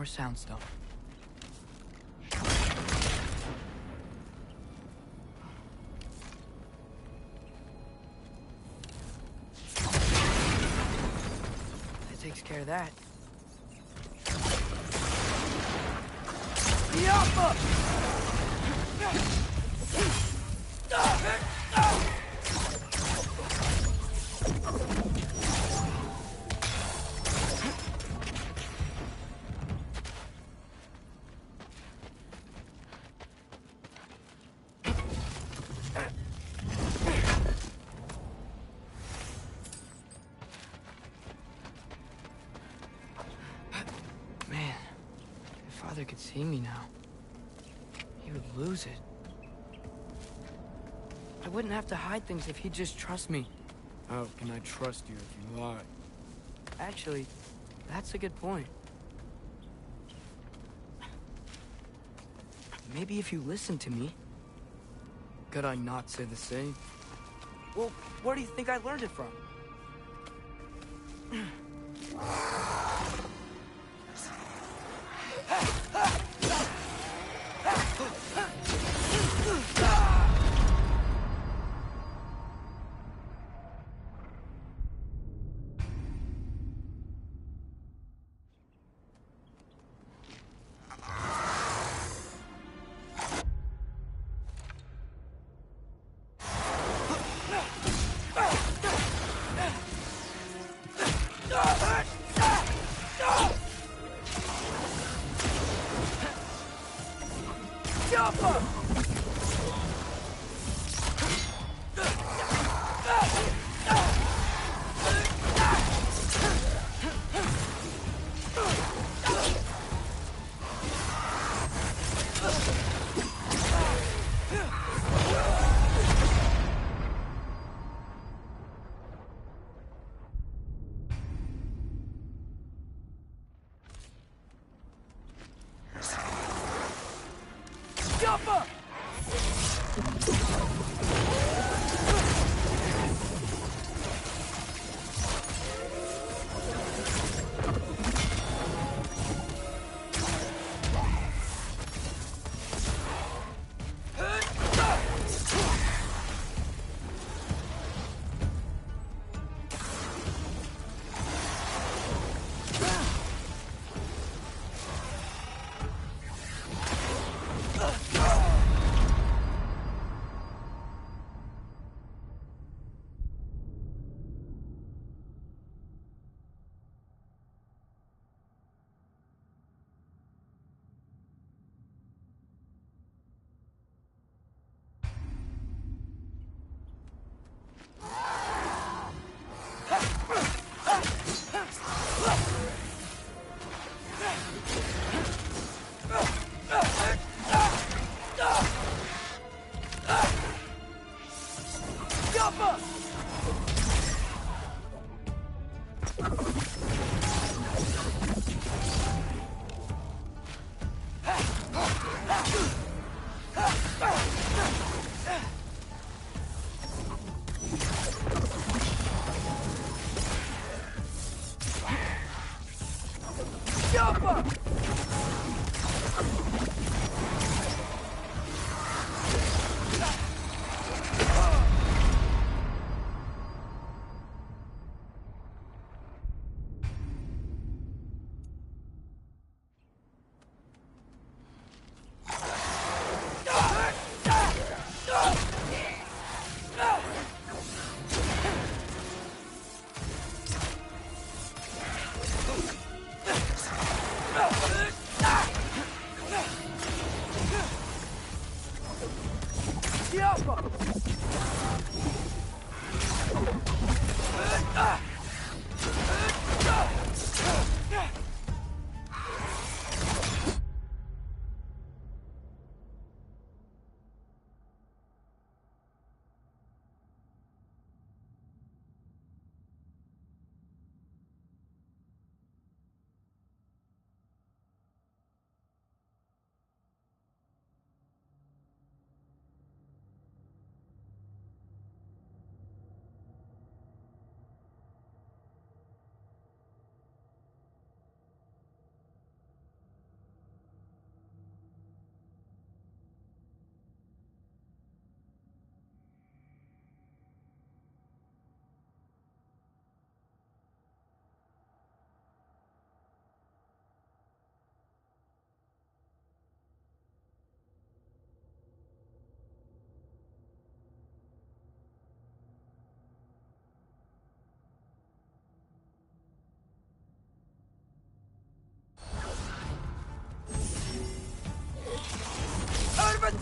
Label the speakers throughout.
Speaker 1: more soundstone. That takes care of that. Yappa! Man, if Father could see me now, he would lose it. I wouldn't have to hide things if he'd just trust me.
Speaker 2: How can I trust you if you lie?
Speaker 1: Actually, that's a good point. Maybe if you listen to me.
Speaker 2: Could I not say the same?
Speaker 1: Well, where do you think I learned it from?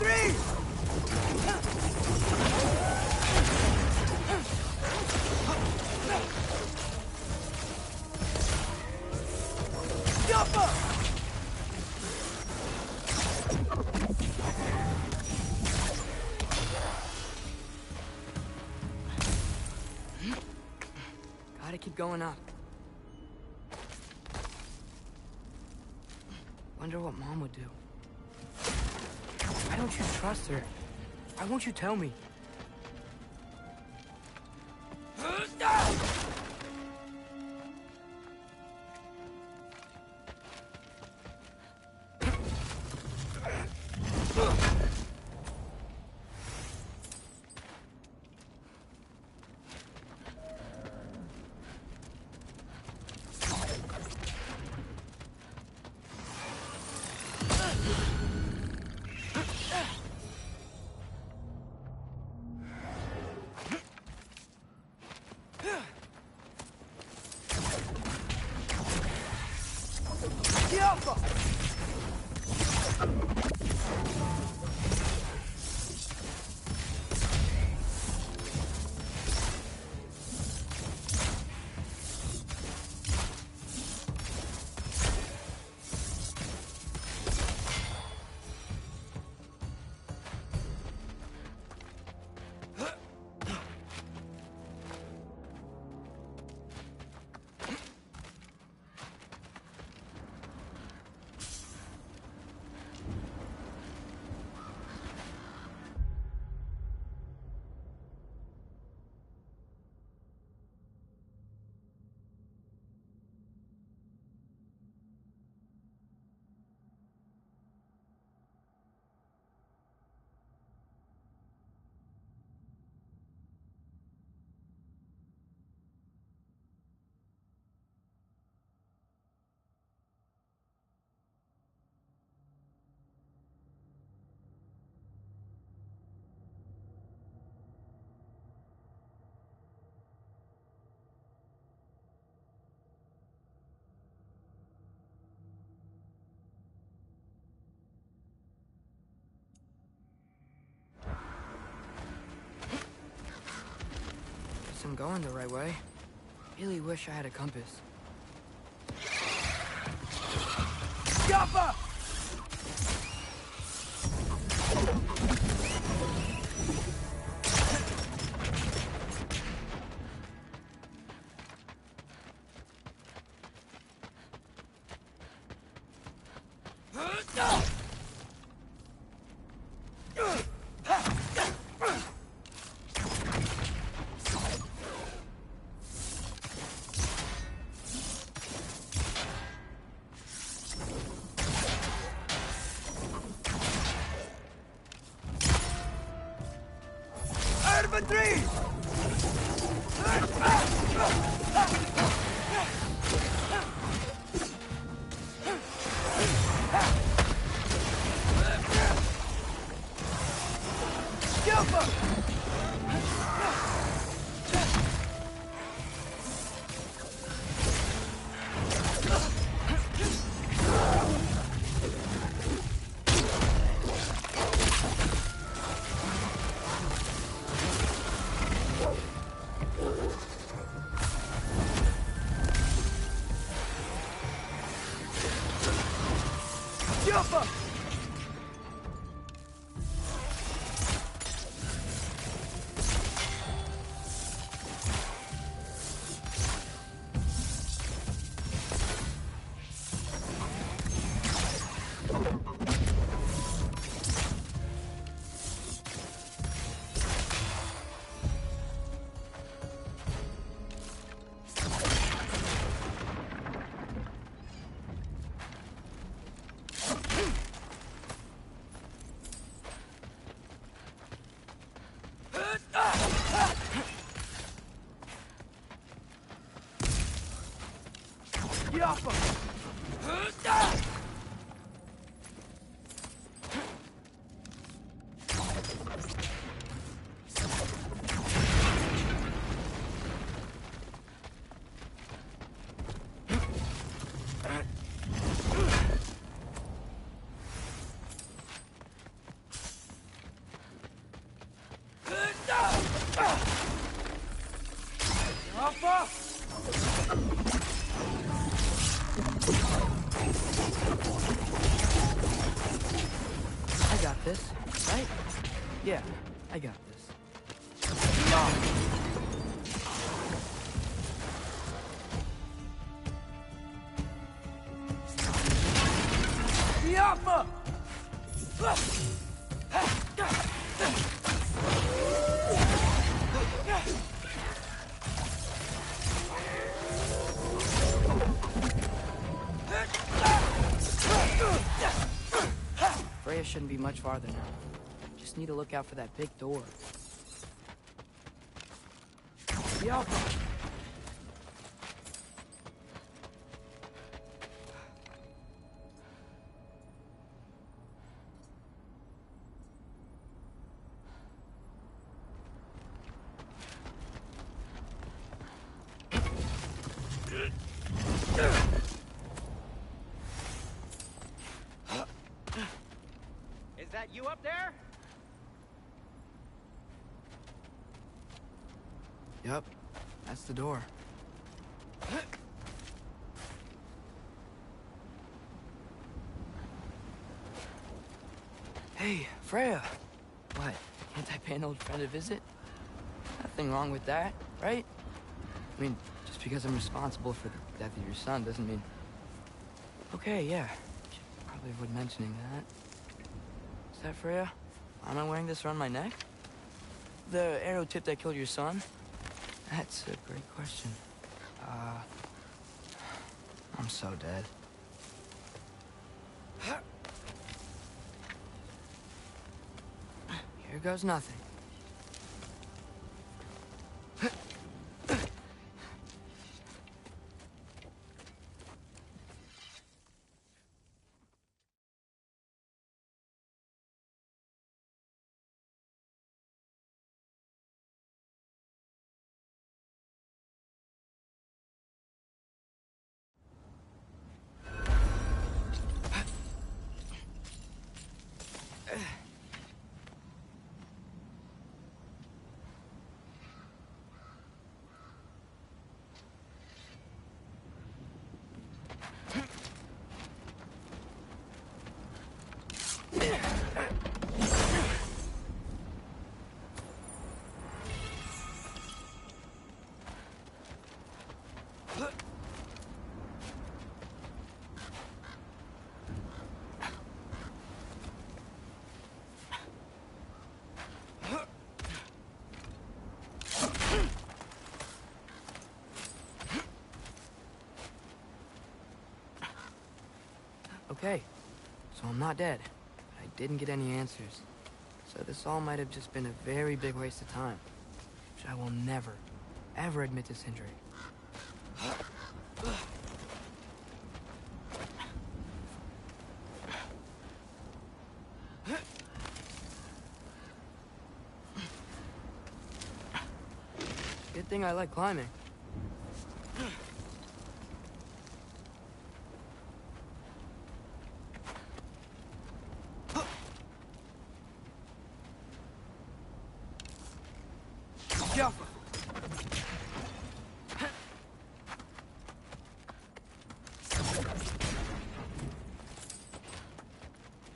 Speaker 1: three! Jump up! Gotta keep going up. Wonder what Mom would do. Why don't you trust her? Why won't you tell me? I'm going the right way. Really wish I had a compass. Jumper! Three! I got this, right? Yeah, I got this.
Speaker 2: Yapma!
Speaker 1: Freya shouldn't be much farther now. Just need to look out for that big door. Yapma!
Speaker 3: Is that you up there?
Speaker 1: Yup, that's the door. Hey, Freya! What, can't I pay an old friend a visit? Nothing wrong with that, right? I mean, just because I'm responsible for the death of your son doesn't mean... Okay, yeah. Should probably avoid mentioning that. Is that Freya? Am I wearing this around my neck? The arrow tip that killed your son? That's a great question. I'm so dead. Here goes nothing. Okay, so I'm not dead, but I didn't get any answers. So this all might have just been a very big waste of time, which I will never, ever admit to Sindri. Good thing I like climbing.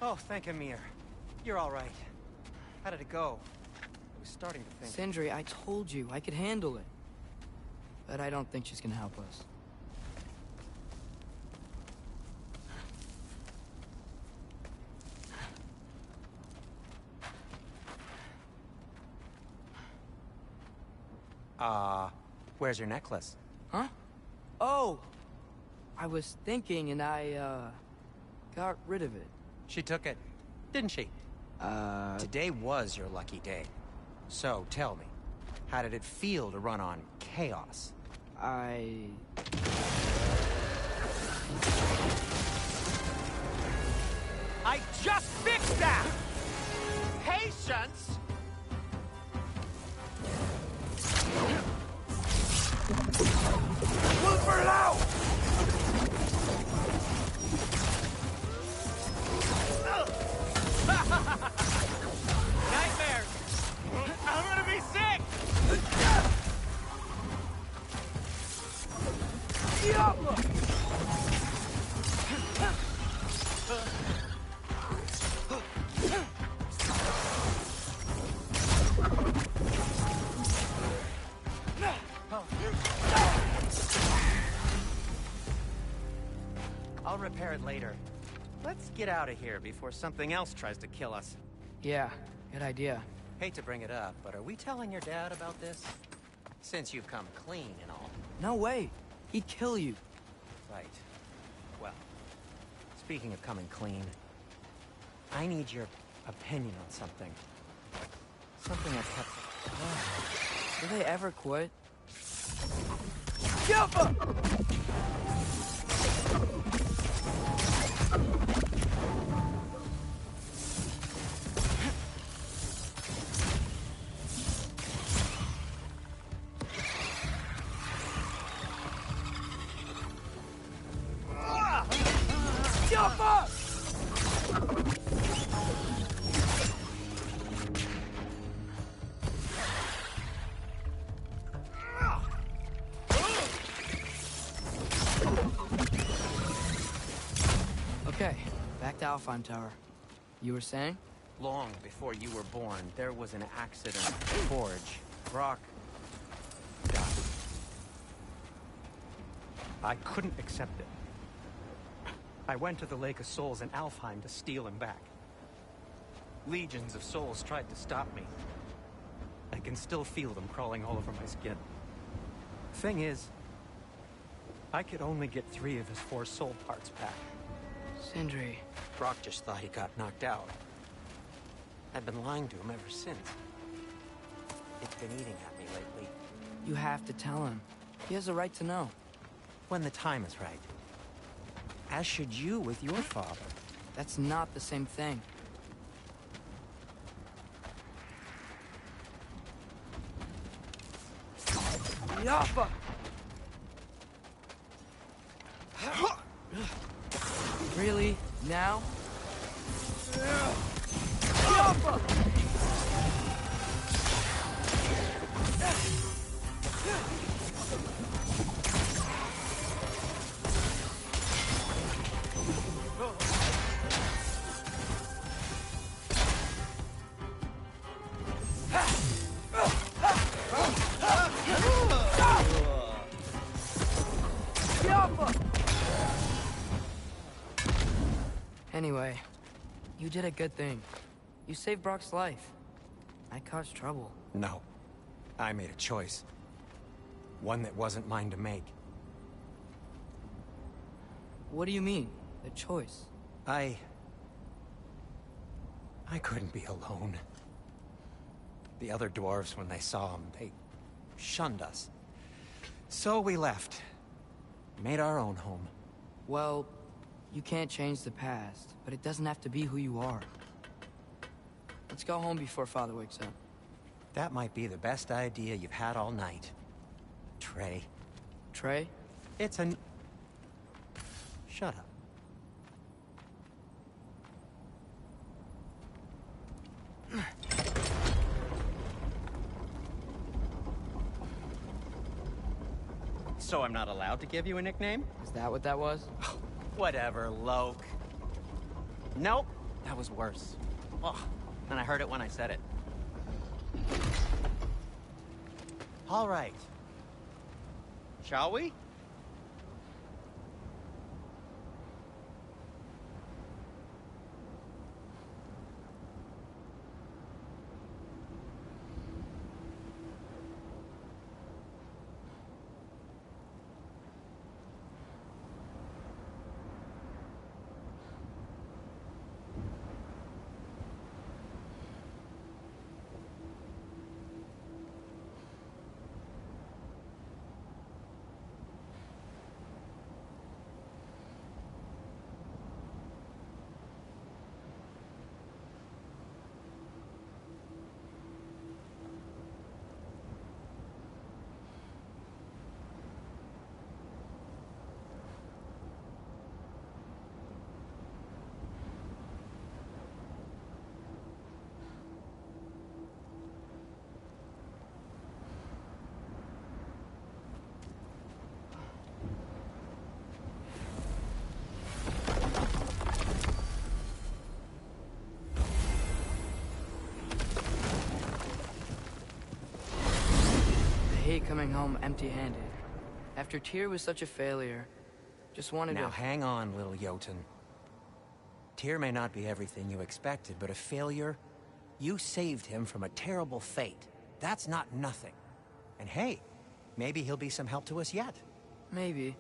Speaker 3: Oh, thank Amir. You're all right. How did it go? I was starting to think...
Speaker 1: Sindri, I told you I could handle it. But I don't think she's gonna help us.
Speaker 3: Where's your necklace?
Speaker 1: Huh? Oh! I was thinking and I, got rid of it.
Speaker 3: She took it, didn't she? Today was your lucky day. So, tell me, how did it feel to run on chaos?
Speaker 1: I
Speaker 3: just fixed that! Patience! Woofer out! Nightmares! I'm gonna be sick! repair it later. Let's get out of here before something else tries to kill us.
Speaker 1: Yeah, good idea.
Speaker 3: Hate to bring it up, but are we telling your dad about this? Since you've come clean and all.
Speaker 1: No way. He'd kill you.
Speaker 3: Right. Well, speaking of coming clean, I need your opinion on something. Something I kept...
Speaker 1: Do they ever quit? Okay, back to Alfheim Tower. You were saying?
Speaker 3: Long before you were born, there was an accident at the forge. Brock died. I couldn't accept it. I went to the Lake of Souls in Alfheim to steal him back. Legions of souls tried to stop me. I can still feel them crawling all over my skin. Thing is, I could only get 3 of his 4 soul parts back.
Speaker 1: Sindri.
Speaker 3: Brock just thought he got knocked out. I've been lying to him ever since. It's been eating at me lately.
Speaker 1: You have to tell him. He has a right to know.
Speaker 3: When the time is right. As should you with your father.
Speaker 1: That's not the same thing. Yappa! Really? Now? Yappa! Anyway, you did a good thing. You saved Brock's life. I caused trouble.
Speaker 3: No. I made a choice. One that wasn't mine to make.
Speaker 1: What do you mean? A choice?
Speaker 3: I couldn't be alone. The other dwarves, when they saw him, they shunned us. So we left. Made our own home.
Speaker 1: Well, you can't change the past, but it doesn't have to be who you are. Let's go home before Father wakes up.
Speaker 3: That might be the best idea you've had all night. Trey.
Speaker 1: Trey?
Speaker 3: It's an... Shut up. So I'm not allowed to give you a nickname?
Speaker 1: Is that what that was?
Speaker 3: Whatever, Loke. Nope, that was worse. Ugh, and I heard it when I said it. All right. Shall we?
Speaker 1: I hate coming home empty-handed. After Tyr was such a failure, Just wanted
Speaker 3: Now
Speaker 1: to...
Speaker 3: hang on, little Jotun. Tyr may not be everything you expected, but a failure? You saved him from a terrible fate. That's not nothing. And hey, maybe he'll be some help to us yet.
Speaker 1: Maybe.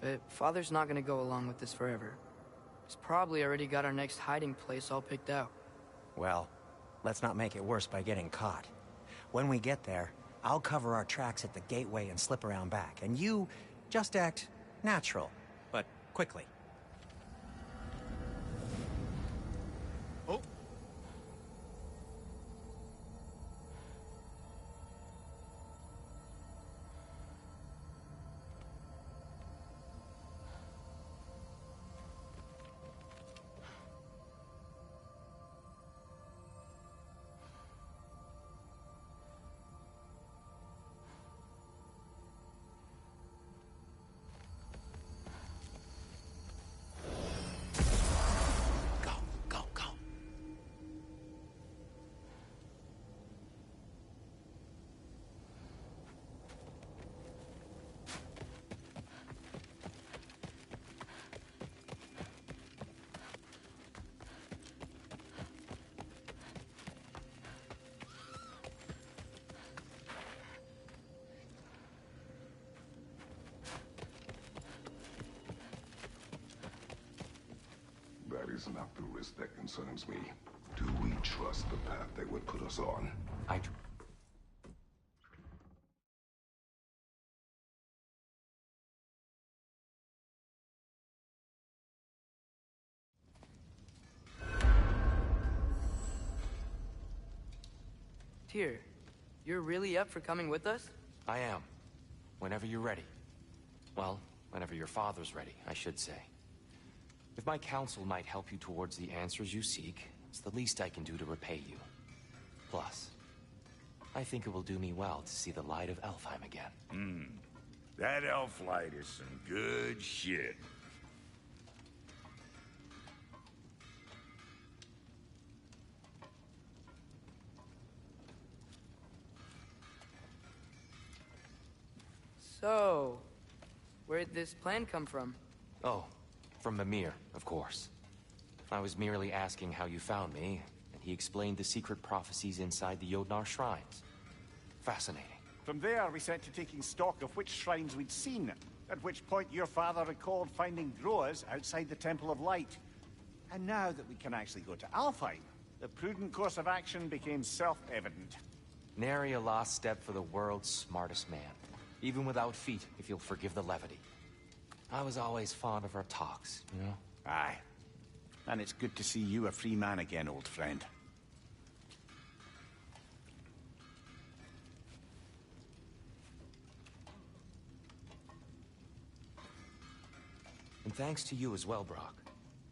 Speaker 1: But Father's not gonna go along with this forever. He's probably already got our next hiding place all picked out.
Speaker 3: Well, let's not make it worse by getting caught. When we get there, I'll cover our tracks at the gateway and slip around back. And you just act natural, but quickly. Oh.
Speaker 4: That is not the risk that concerns me. Do we trust the path they would put us on?
Speaker 1: Tyr, you're really up for coming with us?
Speaker 5: I am. Whenever you're ready. Well, whenever your father's ready, I should say. If my counsel might help you towards the answers you seek, it's the least I can do to repay you. Plus, I think it will do me well to see the light of Elfheim again.
Speaker 6: That elf light is some good shit.
Speaker 1: So, where'd this plan come from?
Speaker 5: Oh, from Mimir, of course. I was merely asking how you found me, and he explained the secret prophecies inside the Jotnar shrines. Fascinating.
Speaker 7: From there, we set to taking stock of which shrines we'd seen, at which point your father recalled finding growers outside the Temple of Light. And now that we can actually go to Alfheim, the prudent course of action became self-evident.
Speaker 5: Nary a lost step for the world's smartest man. Even without feet, if you'll forgive the levity. I was always fond of our talks, you know?
Speaker 7: Aye. And it's good to see you a free man again, old friend.
Speaker 5: And thanks to you as well, Brock.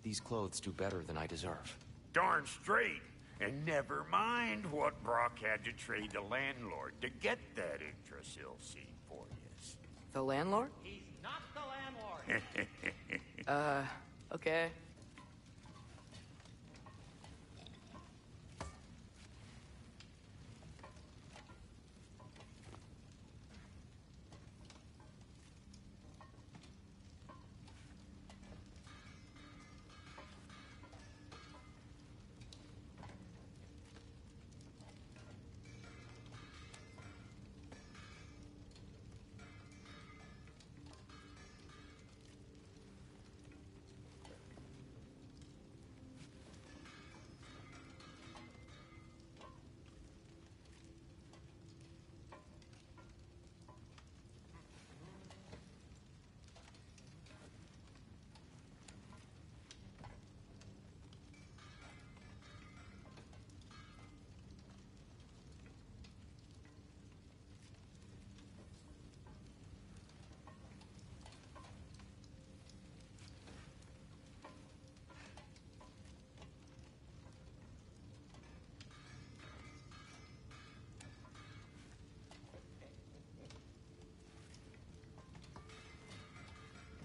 Speaker 5: These clothes do better than I deserve.
Speaker 6: Darn straight. And never mind what Brock had to trade the landlord to get that Yggdrasil seed for you.
Speaker 1: The landlord?
Speaker 3: He's not the landlord.
Speaker 1: Okay.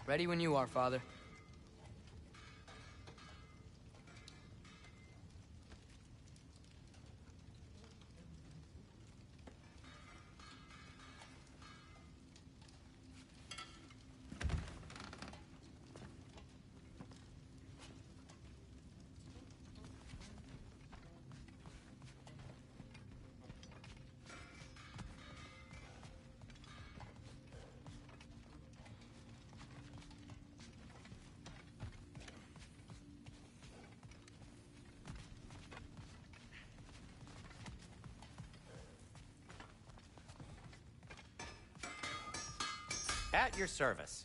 Speaker 1: Ready when you are, Father.
Speaker 3: At your service.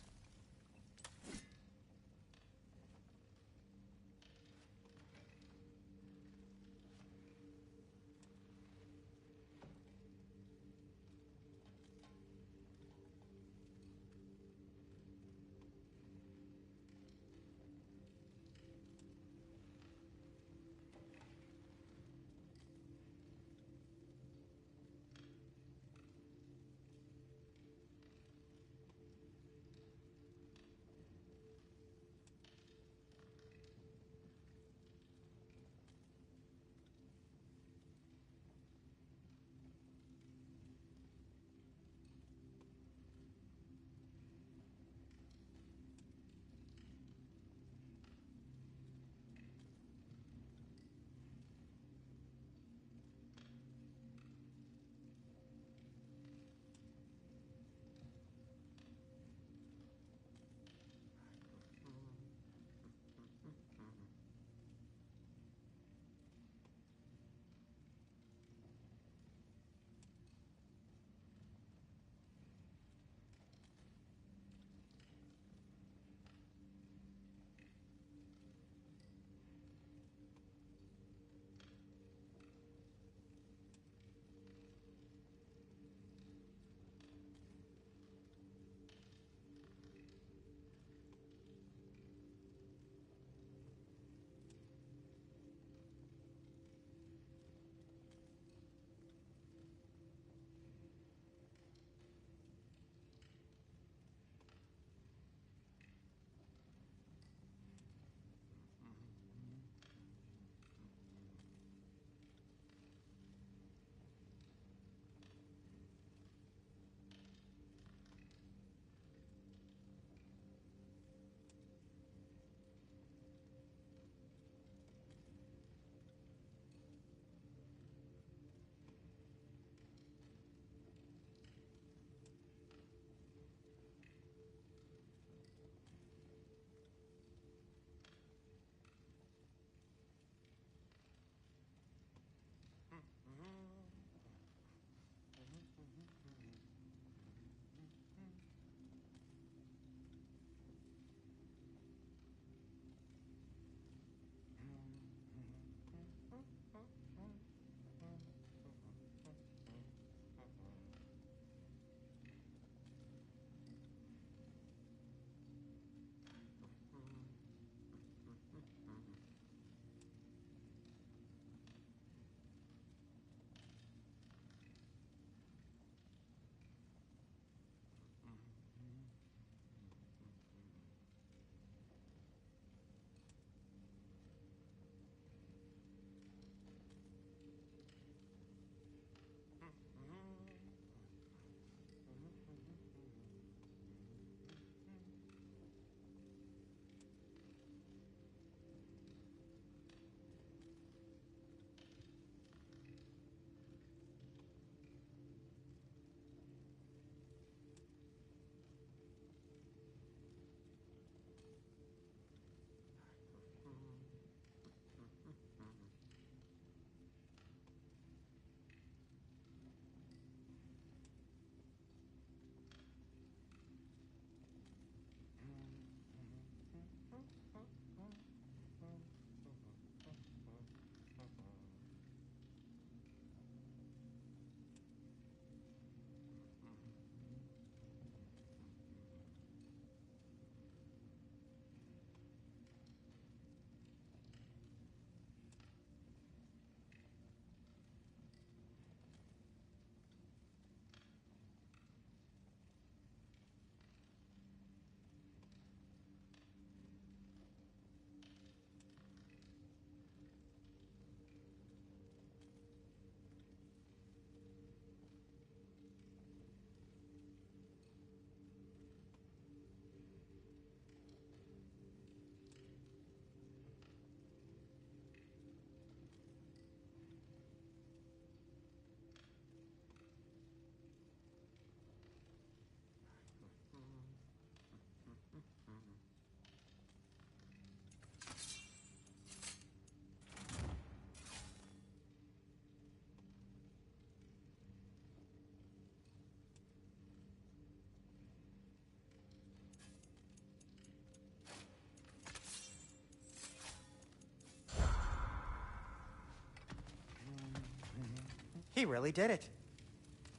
Speaker 8: He really did it.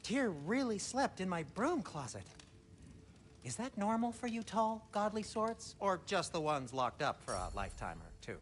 Speaker 8: Tyr really slept in my broom closet. Is that normal for you tall, godly swords? Or just the ones locked up for a lifetime or two?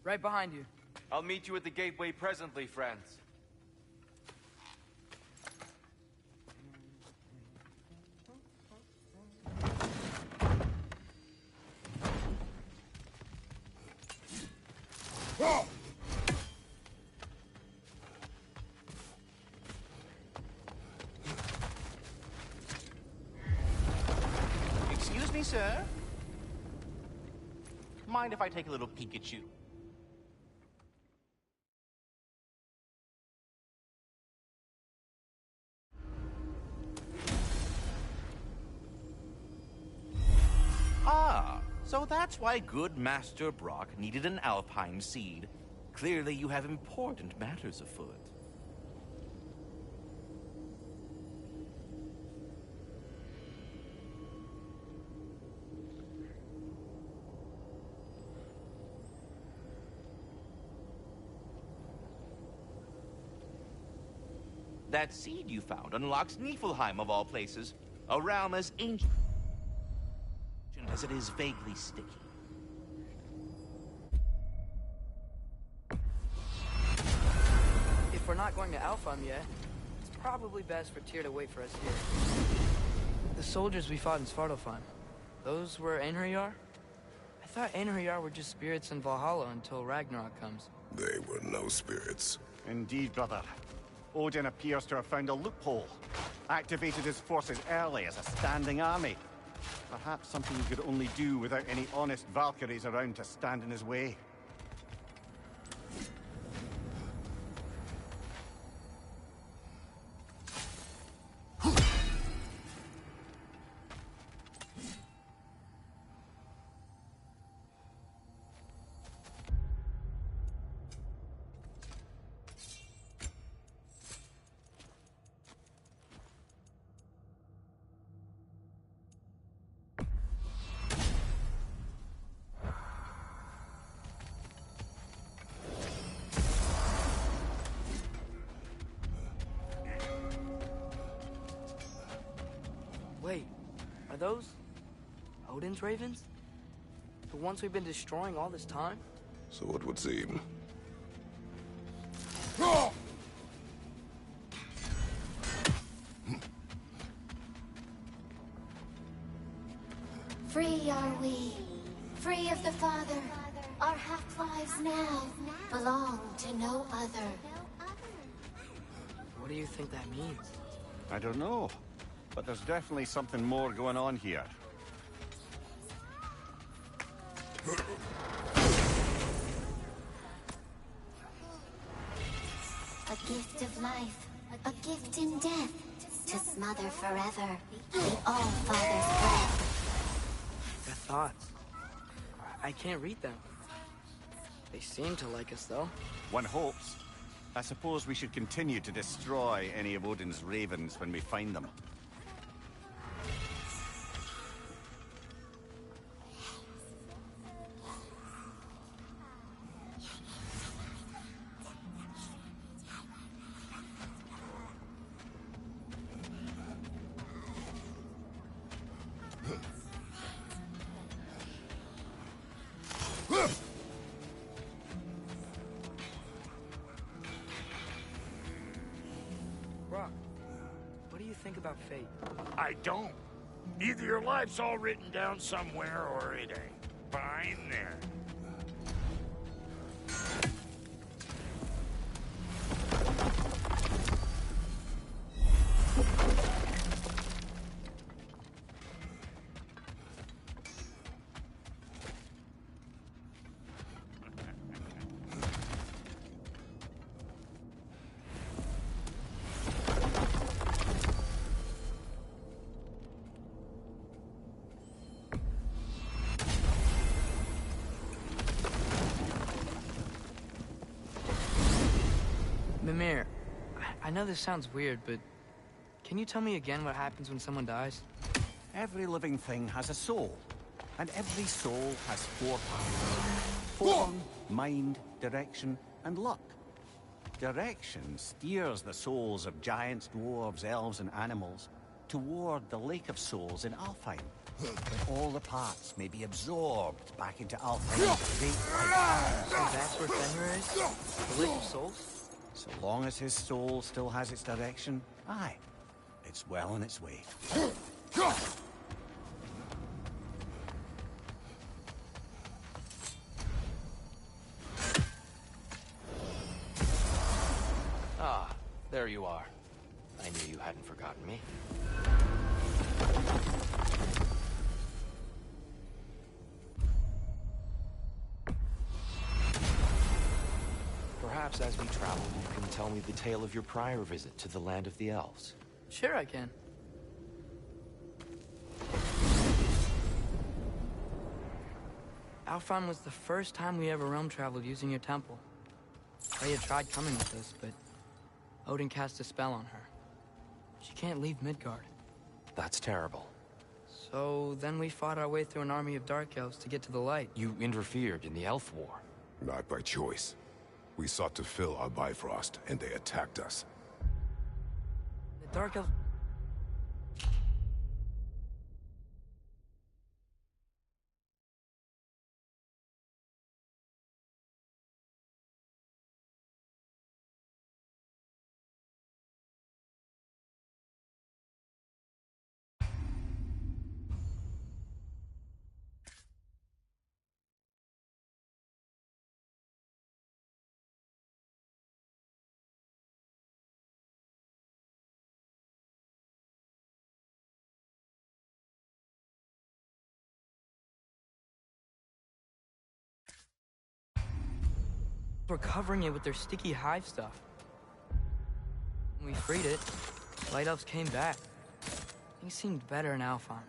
Speaker 1: Right behind you.
Speaker 5: I'll meet you at the gateway presently, friends.
Speaker 9: Excuse me, sir. Mind if I take a little peek at you? Ah, so that's why good Master Brock needed an Alpine seed. Clearly you have important matters afoot. That seed you found unlocks Niflheim of all places, a realm as ancient as it is vaguely sticky.
Speaker 1: If we're not going to Alfheim yet, it's probably best for Tyr to wait for us here. The soldiers we fought in Svartalfheim, those were Einherjar? I thought Einherjar were just spirits in Valhalla until Ragnarok comes.
Speaker 4: They were no spirits.
Speaker 7: Indeed, brother. Odin appears to have found a loophole. Activated his forces early as a standing army. Perhaps something he could only do without any honest Valkyries around to stand in his way.
Speaker 1: Wait, are those Odin's ravens? The ones we've been destroying all this time?
Speaker 4: So it would seem.
Speaker 10: Free are we, free of the Father. Our half-lives now belong to no other.
Speaker 1: What do you think that means?
Speaker 7: I don't know, but there's definitely something more going on here.
Speaker 10: A gift of life, a gift in death, to smother forever the All-Father's breath.
Speaker 1: Their thoughts. I can't read them. They seem to like us, though.
Speaker 7: One hopes. I suppose we should continue to destroy any of Odin's ravens when we find them.
Speaker 1: Brock, what do you think about fate?
Speaker 6: I don't. Either your life's all written down somewhere or it ain't. Fine then.
Speaker 1: Mimir, I know this sounds weird, but can you tell me again what happens when someone dies?
Speaker 7: Every living thing has a soul, and every soul has four parts. Form, mind, direction, and luck. Direction steers the souls of giants, dwarves, elves, and animals. toward the Lake of Souls in Alfheim, where all the parts may be absorbed back into Alfheim's great light.
Speaker 1: So that's where Fenrir is? The Lake of Souls?
Speaker 7: So long as his soul still has its direction, aye, it's well on its way.
Speaker 5: Ah, there you are. I knew you hadn't forgotten me. Perhaps as we travel, you can tell me the tale of your prior visit to the land of the elves.
Speaker 1: Sure I can. Alfheim was the first time we ever realm traveled using your temple. Freya tried coming with us, but Odin cast a spell on her. She can't leave Midgard.
Speaker 5: That's terrible.
Speaker 1: So then we fought our way through an army of dark elves to get to the light.
Speaker 5: You interfered in the elf war.
Speaker 4: Not by choice. We sought to fill our Bifrost, and they attacked us.
Speaker 1: The dark elves... were covering it with their sticky hive stuff. When we freed it, light elves came back. Things seemed better in Alfheim.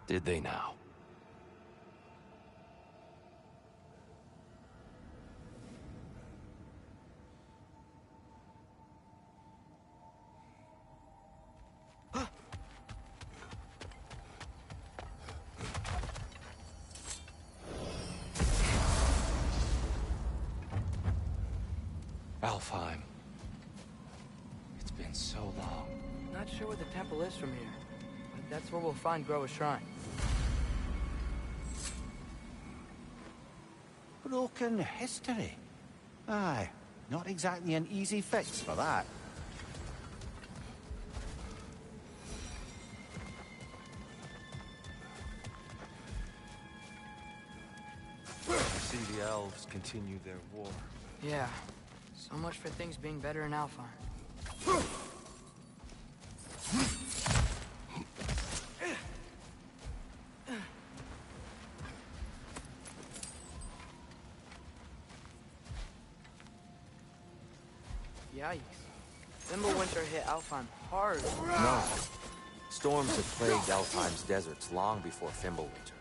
Speaker 5: Did they now? Alfheim. It's been so long.
Speaker 1: Not sure where the temple is from here, but that's where we'll find Groa's shrine.
Speaker 7: Broken history. Aye, not exactly an easy fix for that.
Speaker 9: I see the elves continue their war.
Speaker 1: Yeah, so much for things being better in Alfheim. Yikes. Winter hit Alfheim hard.
Speaker 5: No. Storms have plagued Alfheim's deserts long before Fimbulwinter.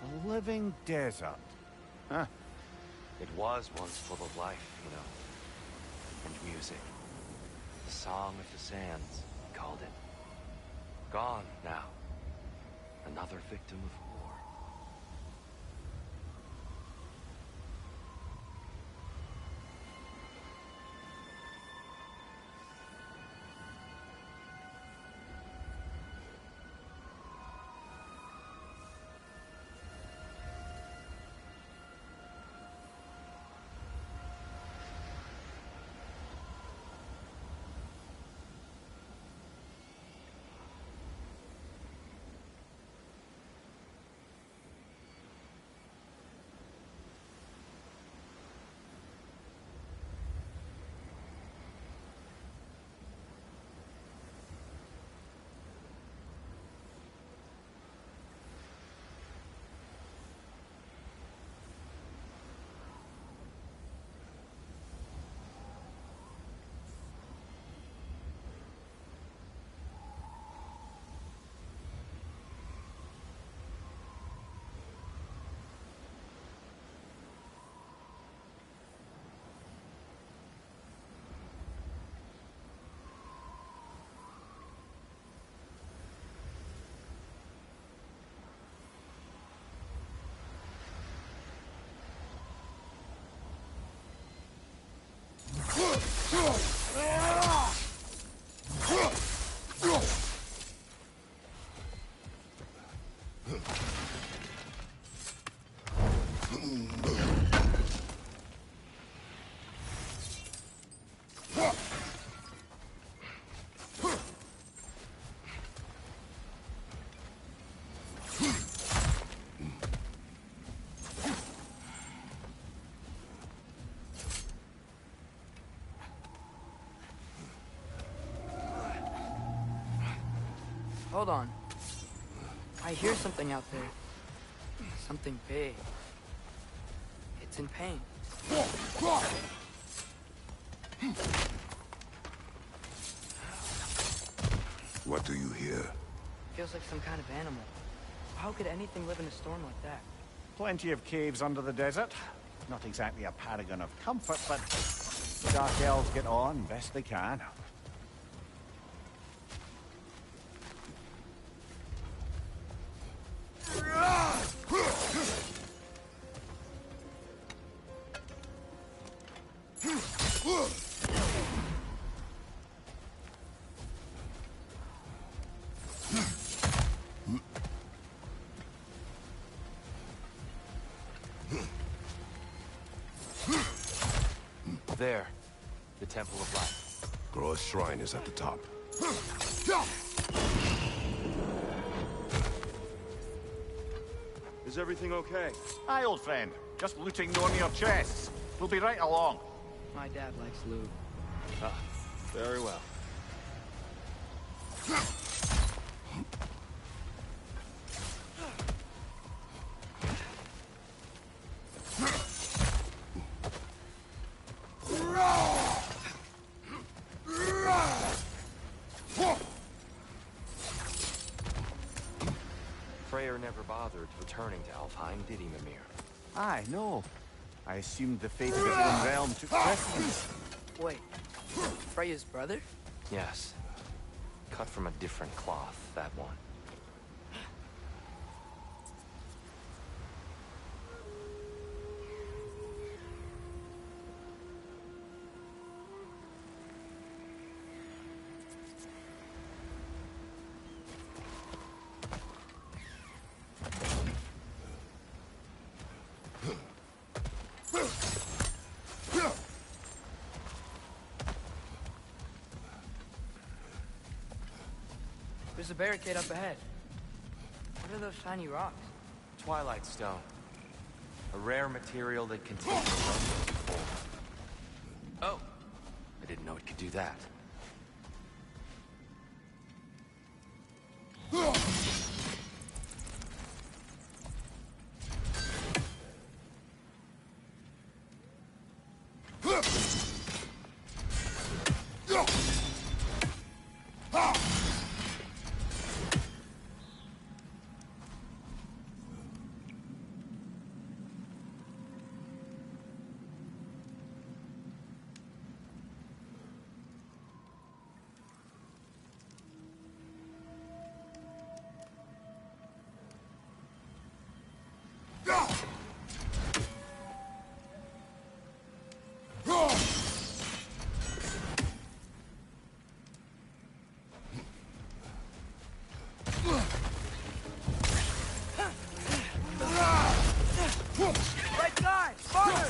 Speaker 7: A living desert. Huh.
Speaker 5: It was once full of life, you know. And music. The Song of the Sands, he called it. Gone now. Another victim of war.
Speaker 1: Hold on. I hear something out there. Something big. It's in pain.
Speaker 4: What do you hear?
Speaker 1: Feels like some kind of animal. How could anything live in a storm like that?
Speaker 7: Plenty of caves under the desert. Not exactly a paragon of comfort, but the Dark Elves get on best they can.
Speaker 5: There. The Temple of Life.
Speaker 4: Groa's shrine is at the top.
Speaker 11: Is everything okay?
Speaker 7: Aye, old friend. Just looting one of your chests. We'll be right along.
Speaker 1: My dad likes loot.
Speaker 11: Ah, very well.
Speaker 5: Freyr never bothered returning to Alfheim, did he, Mimir?
Speaker 7: Aye, no. I assumed the fate of his own realm took precedence.
Speaker 1: Wait. Freya's brother?
Speaker 5: Yes. Cut from a different cloth, that one.
Speaker 1: There's a barricade up ahead. What are those shiny rocks?
Speaker 5: Twilight Stone. A rare material that contains a legend of old. Oh! I didn't know it could do that.
Speaker 1: Right side! Farther!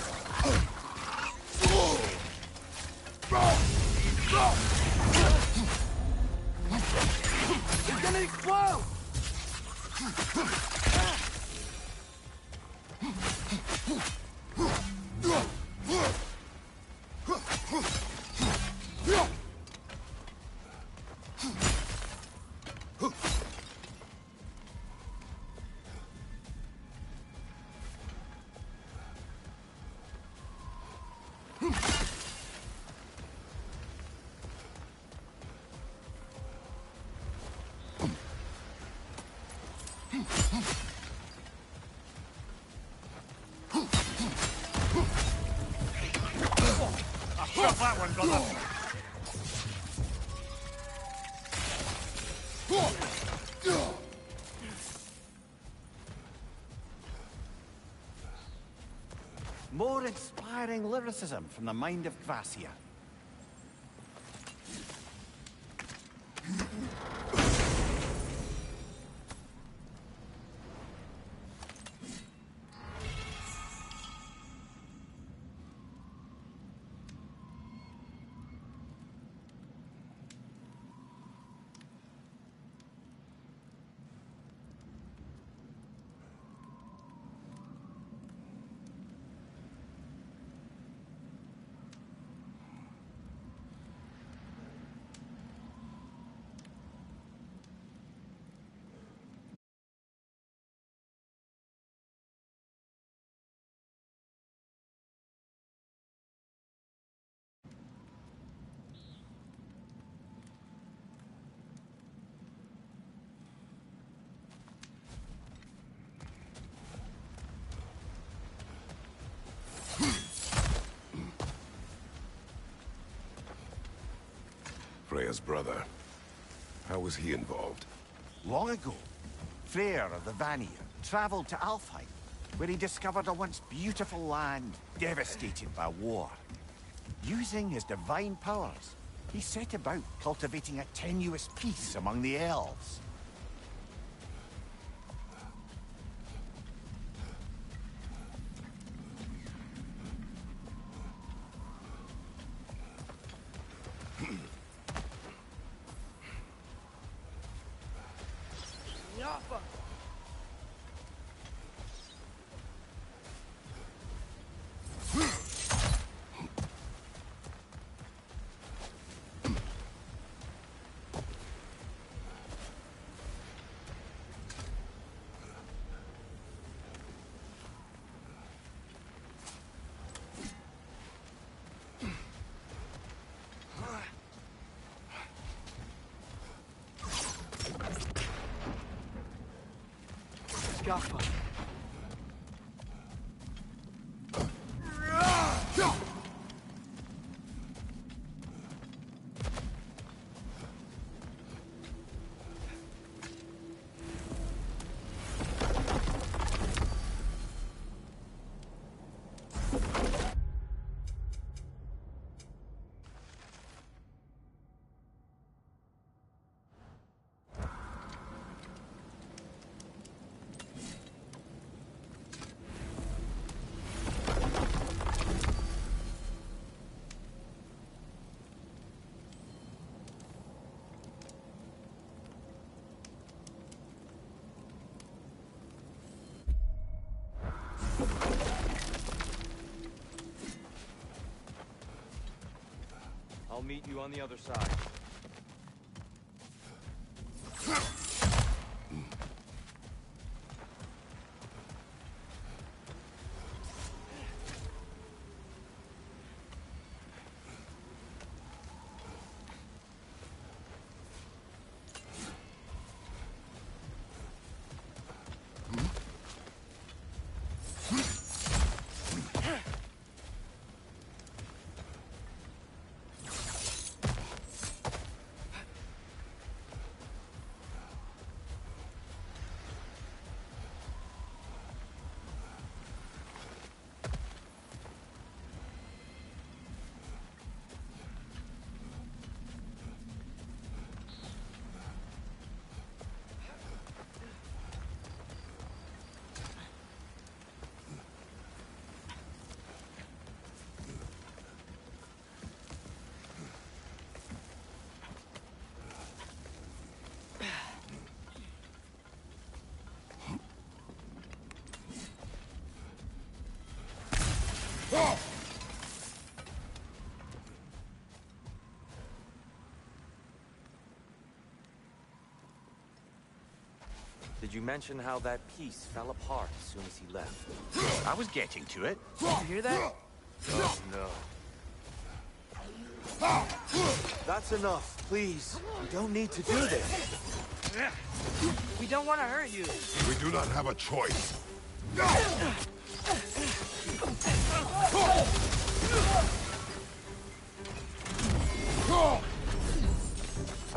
Speaker 1: It's gonna explode!
Speaker 7: Shove that one, brother. More inspiring lyricism from the mind of Gracia.
Speaker 4: Freya's brother. How was he involved?
Speaker 7: Long ago, Freyr of the Vanir traveled to Alfheim, where he discovered a once beautiful land devastated by war. Using his divine powers, he set about cultivating a tenuous peace among the elves.
Speaker 1: Gaffa.
Speaker 11: I'll meet you on the other side.
Speaker 5: Did you mention how that piece fell apart as soon as he left?
Speaker 7: I was getting to it.
Speaker 1: Did you hear that?
Speaker 11: Oh, no. That's enough, please. You don't need to do this.
Speaker 1: We don't want to hurt you.
Speaker 4: We do not have a choice.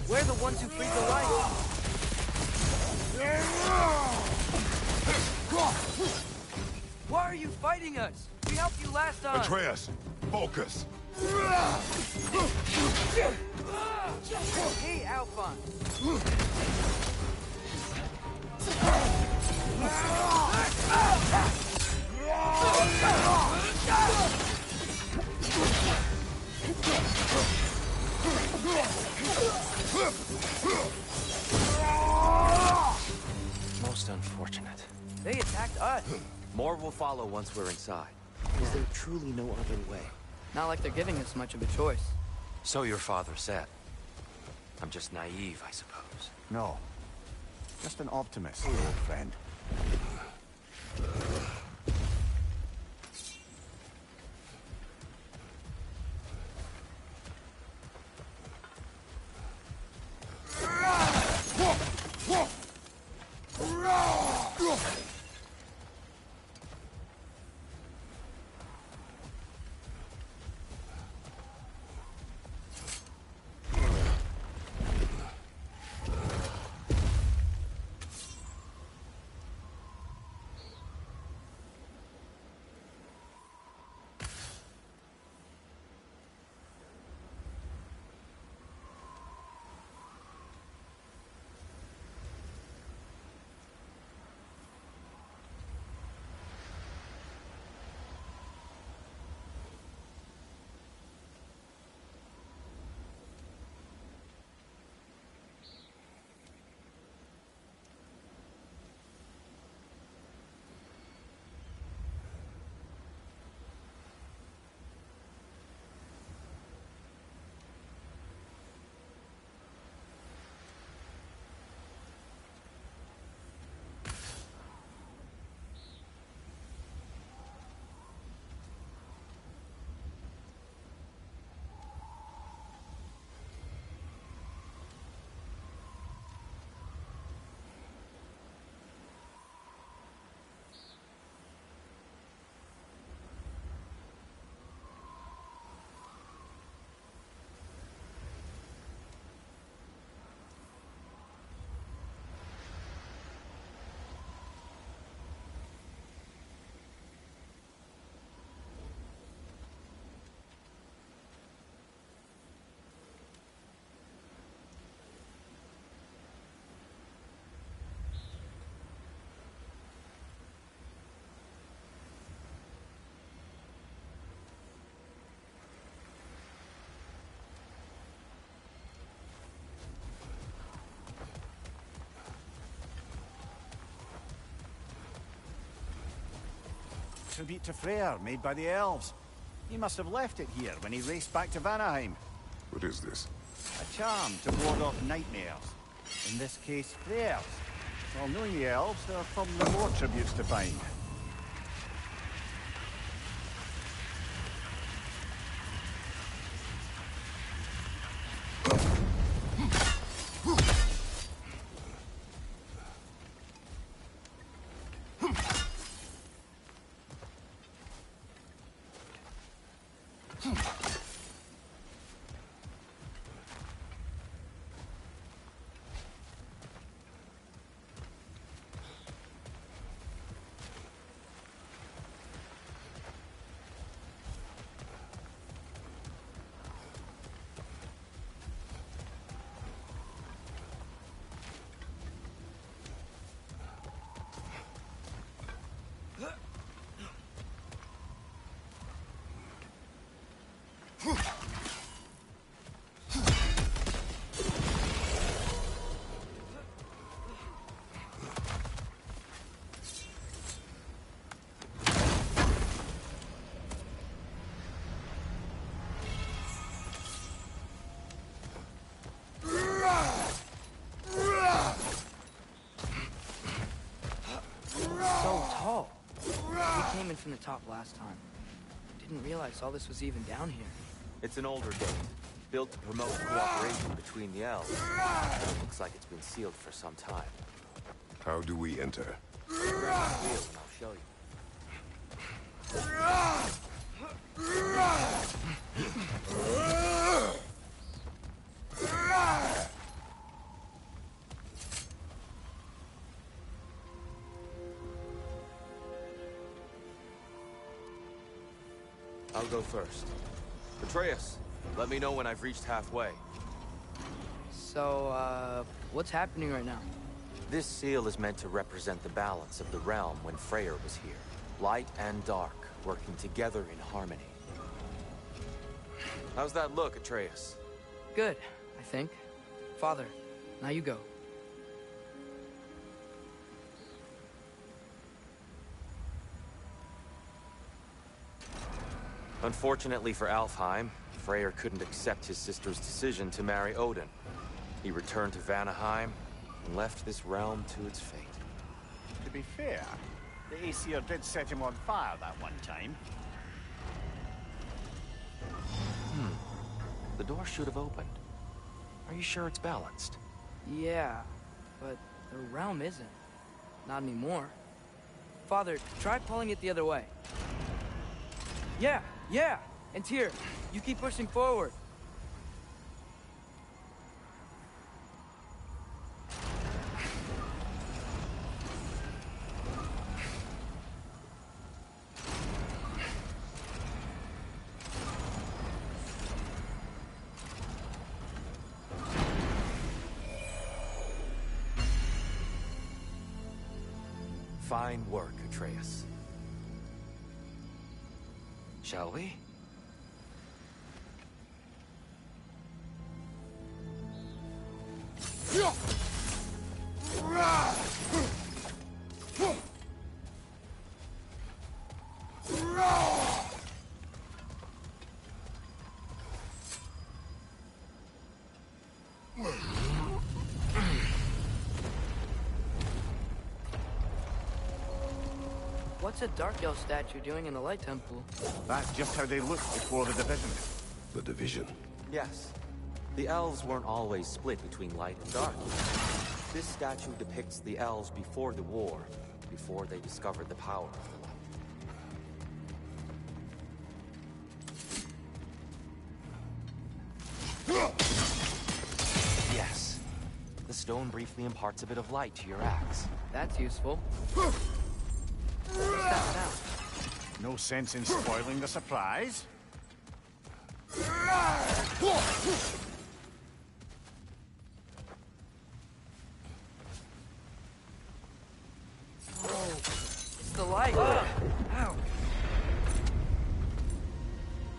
Speaker 1: We're the ones who freed the light. Why are you fighting us? We helped you last time.
Speaker 4: Atreus, focus.
Speaker 1: Hey, Alphonse.
Speaker 5: Most unfortunate.
Speaker 1: They attacked us.
Speaker 5: More will follow once we're inside. Is there truly no other way?
Speaker 1: Not like they're giving us much of a choice.
Speaker 5: So your father said. I'm just naive, I suppose.
Speaker 7: No. Just an optimist, old friend. tribute to Freyr made by the elves. He must have left it here when he raced back to Vanaheim.
Speaker 4: What is this?
Speaker 7: A charm to ward off nightmares. In this case, Freyrs. Well, knowing the elves, there are probably more tributes to find.
Speaker 1: From the top last time. Didn't realize all this was even down here.
Speaker 5: It's an older gate, built to promote cooperation between the elves. Looks like it's been sealed for some time.
Speaker 4: How do we enter?
Speaker 5: Grab the wheel and I'll show you. I'll go first. Atreus, let me know when I've reached halfway.
Speaker 1: So, what's happening right now?
Speaker 5: This seal is meant to represent the balance of the realm when Freyr was here. Light and dark, working together in harmony. How's that look, Atreus?
Speaker 1: Good, I think. Father, now you go.
Speaker 5: Unfortunately for Alfheim, Freyr couldn't accept his sister's decision to marry Odin. He returned to Vanaheim and left this realm to its fate.
Speaker 7: To be fair, the Aesir did set him on fire that one time.
Speaker 5: The door should have opened. Are you sure it's balanced?
Speaker 1: Yeah, but the realm isn't. Not anymore. Father, try pulling it the other way. Yeah! And Tyr, you keep pushing forward.
Speaker 5: Fine work, Atreus. Shall we?
Speaker 1: What's a Dark Elf statue doing in the Light Temple?
Speaker 7: That's just how they looked before the division.
Speaker 4: The division.
Speaker 5: Yes. The elves weren't always split between light and dark. This statue depicts the elves before the war, before they discovered the power of the light. Yes. The stone briefly imparts a bit of light to your axe.
Speaker 1: That's useful. What's that now?
Speaker 7: No sense in spoiling the surprise.
Speaker 1: It's the light. Ow.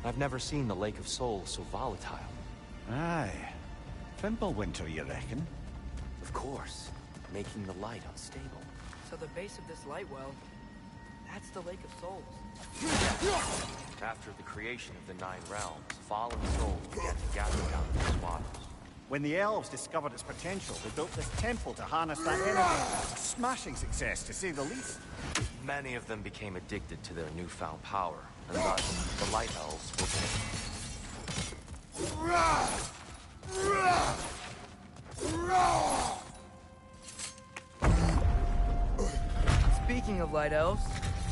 Speaker 5: I've never seen the Lake of Souls so volatile.
Speaker 7: Aye. Fimbulwinter, you reckon?
Speaker 5: Of course, making the light unstable.
Speaker 1: So the base of this light well, That's the Lake of Souls.
Speaker 5: After the creation of the Nine Realms, fallen souls began to gather down these waters.
Speaker 7: When the elves discovered its potential, they built this temple to harness that energy. A smashing success, to say the least.
Speaker 5: Many of them became addicted to their newfound power, and thus the Light Elves were born.
Speaker 1: Speaking of Light Elves...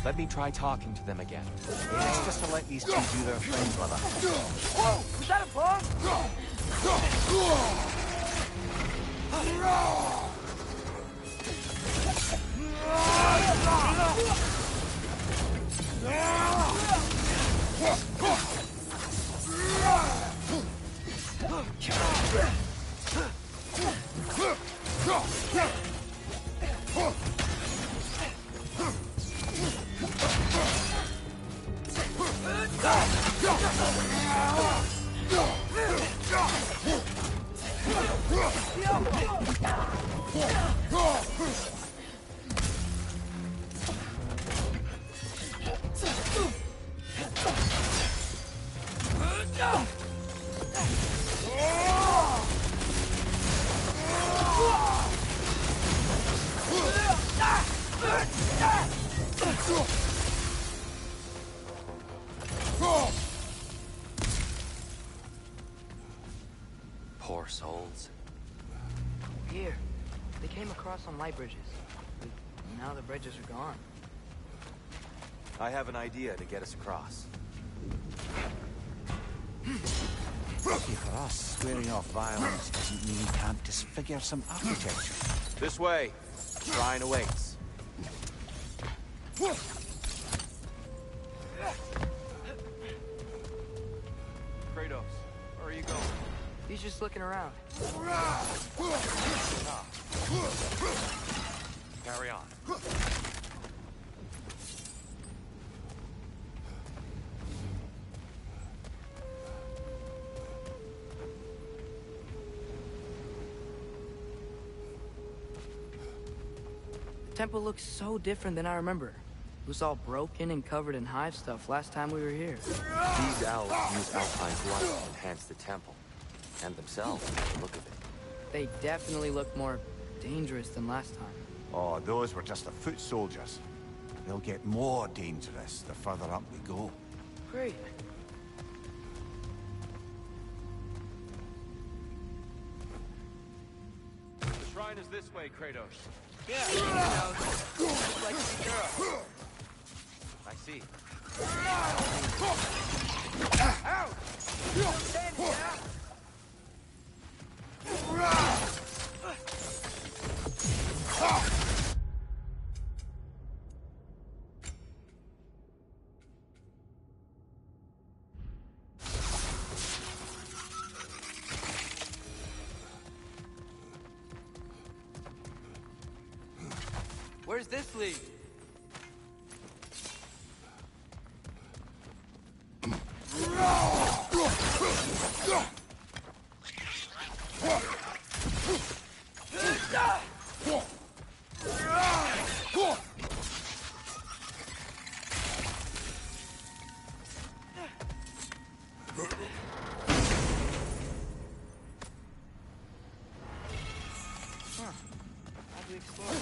Speaker 5: Let me try talking to them again.
Speaker 7: It's just to let these two do their thing, brother.
Speaker 1: Whoa! Was that a bomb?
Speaker 5: Poor souls.
Speaker 1: Here. They came across on light bridges. But now the bridges are gone.
Speaker 11: I have an idea to get us across.
Speaker 7: Lucky for us, squaring off violence doesn't mean we can't disfigure some architecture.
Speaker 11: This way. Shrine awaits.
Speaker 5: Kratos, where are you going?
Speaker 1: He's just looking around.
Speaker 5: Carry on.
Speaker 1: The temple looks so different than I remember. It was all broken and covered in hive stuff last time we were here.
Speaker 5: These elves use Alpine's light to enhance the temple. And themselves, by the look of it.
Speaker 1: They definitely look more dangerous than last time.
Speaker 7: Oh, those were just the foot soldiers. They'll get more dangerous the further up we go.
Speaker 1: Great.
Speaker 11: The shrine is this way, Kratos.
Speaker 1: Yeah, like a girl.
Speaker 11: I see.
Speaker 1: Ow! Still standing now? Where's this lead? How'd we explore?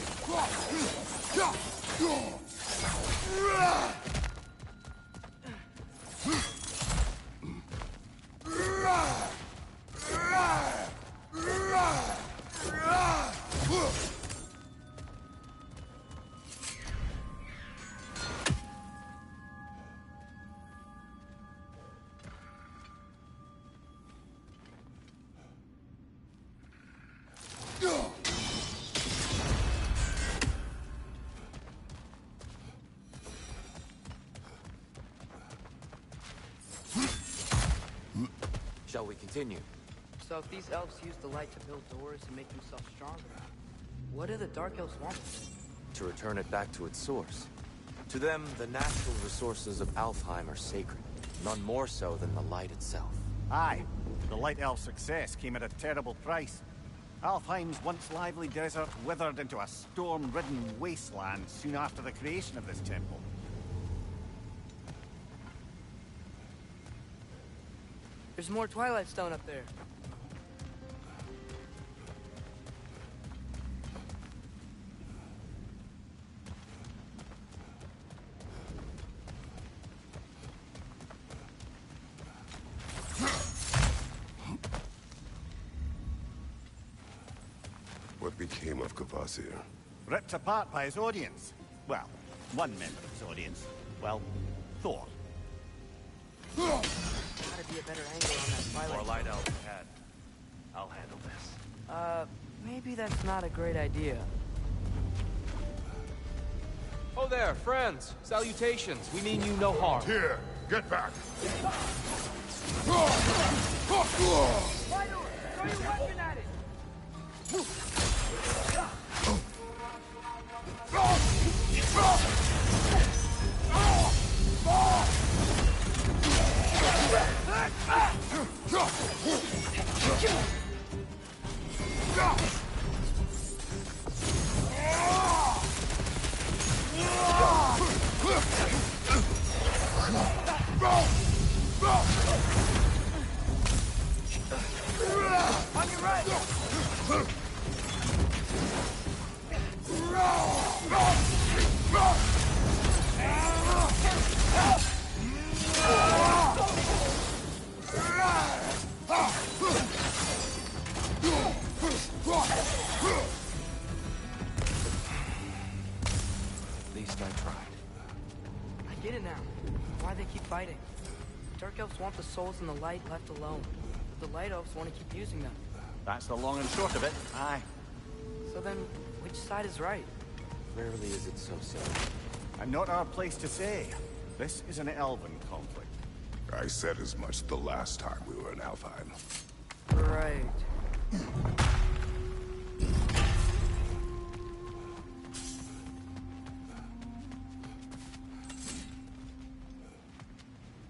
Speaker 5: Shall we continue?
Speaker 1: So if these elves use the light to build doors and make themselves stronger, what do the Dark Elves want with it?
Speaker 5: To return it back to its source. To them, the natural resources of Alfheim are sacred, none more so than the light itself.
Speaker 7: Aye, the Light Elf success came at a terrible price. Alfheim's once lively desert withered into a storm-ridden wasteland soon after the creation of this temple.
Speaker 1: There's more Twilight Stone up there.
Speaker 4: What became of Kvasir?
Speaker 7: Ripped apart by his audience. Well, one member of his audience. Well, Thor.
Speaker 1: Gotta be a better angle on that Twilight
Speaker 3: More
Speaker 1: Stone.
Speaker 3: light elves ahead. I'll handle this.
Speaker 1: Maybe that's not a great idea.
Speaker 5: Oh there, friends. Salutations. We mean you no harm.
Speaker 4: Here, get back!
Speaker 1: On your right!
Speaker 5: At least I tried.
Speaker 1: I get it now. Why they keep fighting. Dark elves want the souls in the light left alone. The light elves want to keep using them.
Speaker 7: That's the long and short of it. Aye.
Speaker 1: So then, which side is right?
Speaker 5: Rarely is it so simple.
Speaker 7: And not our place to say. This is an elven conflict.
Speaker 4: I said as much the last time we were in Alfheim.
Speaker 1: Right.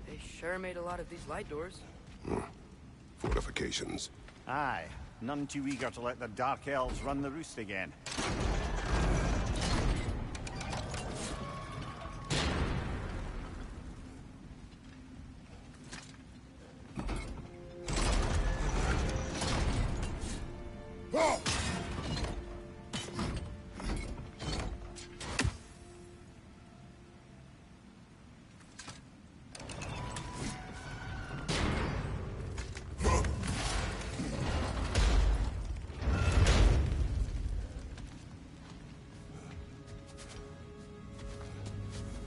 Speaker 1: They sure made a lot of these light doors.
Speaker 4: Fortifications.
Speaker 7: Aye. None too eager to let the Dark Elves run the roost again.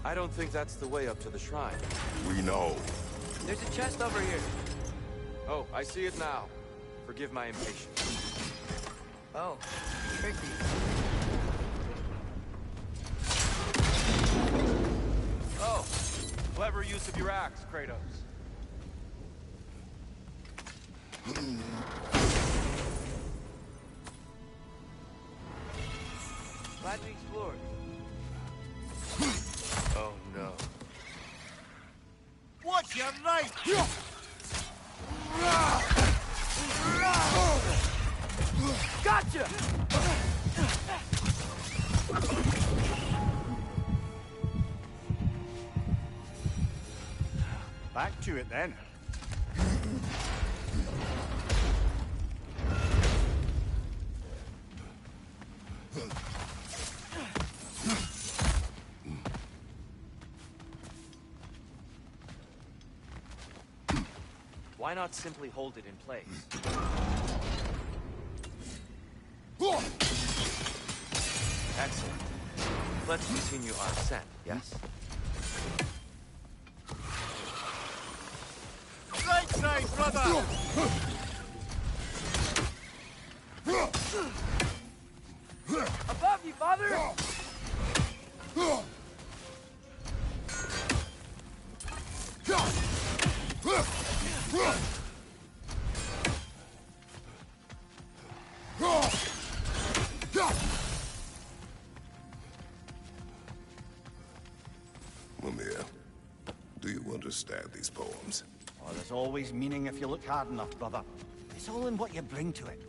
Speaker 5: I don't think that's the way up to the shrine.
Speaker 4: We know.
Speaker 1: There's a chest over here.
Speaker 5: Oh, I see it now. Forgive my impatience.
Speaker 1: Oh, tricky.
Speaker 5: Oh, clever use of your axe, Kratos.
Speaker 1: Glad we explored.
Speaker 5: Oh no.
Speaker 7: Watch your right!
Speaker 1: Gotcha!
Speaker 7: Back to it then.
Speaker 5: Why not simply hold it in place? Excellent. Let's continue our ascent, yes?
Speaker 7: Right side, brother!
Speaker 1: Above you, father!
Speaker 4: Mimir, do you understand these poems?
Speaker 7: Oh, there's always meaning if you look hard enough, brother. It's all in what you bring to it.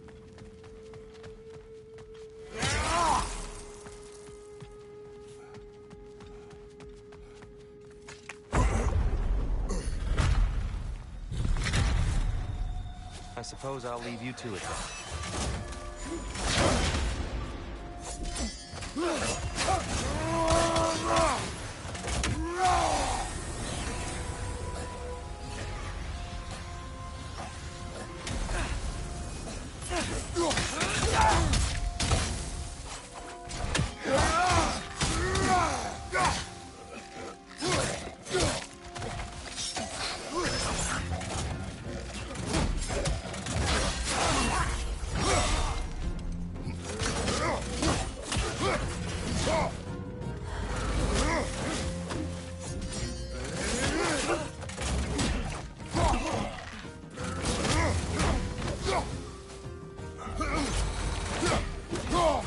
Speaker 5: suppose I'll leave you to it then.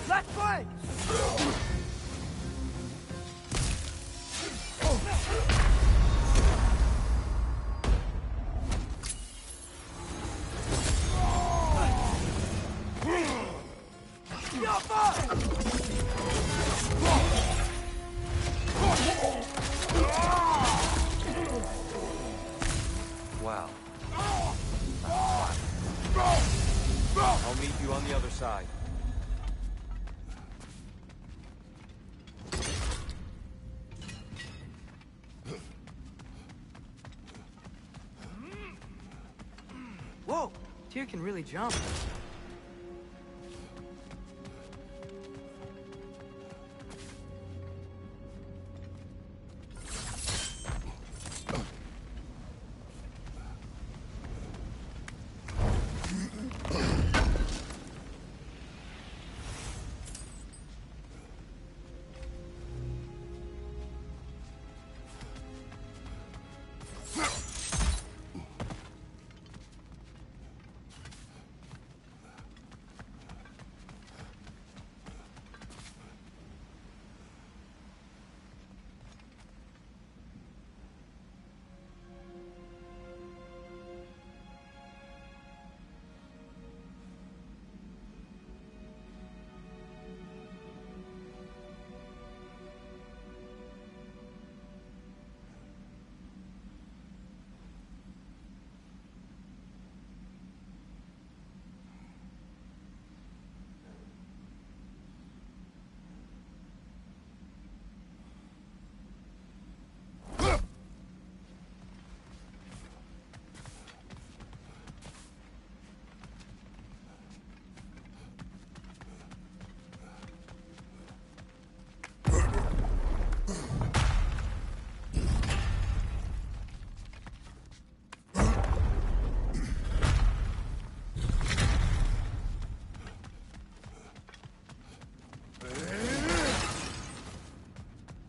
Speaker 1: Let's fight!
Speaker 5: Wow. I'll meet you on the other side.
Speaker 1: Whoa! Tyr can really jump.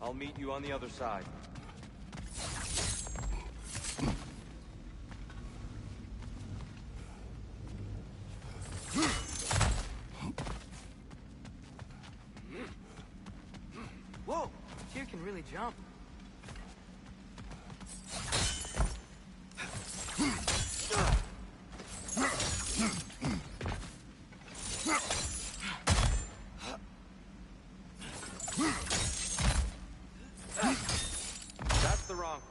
Speaker 5: I'll meet you on the other side.
Speaker 1: Whoa! Tyr can really jump.
Speaker 5: That's the wrong...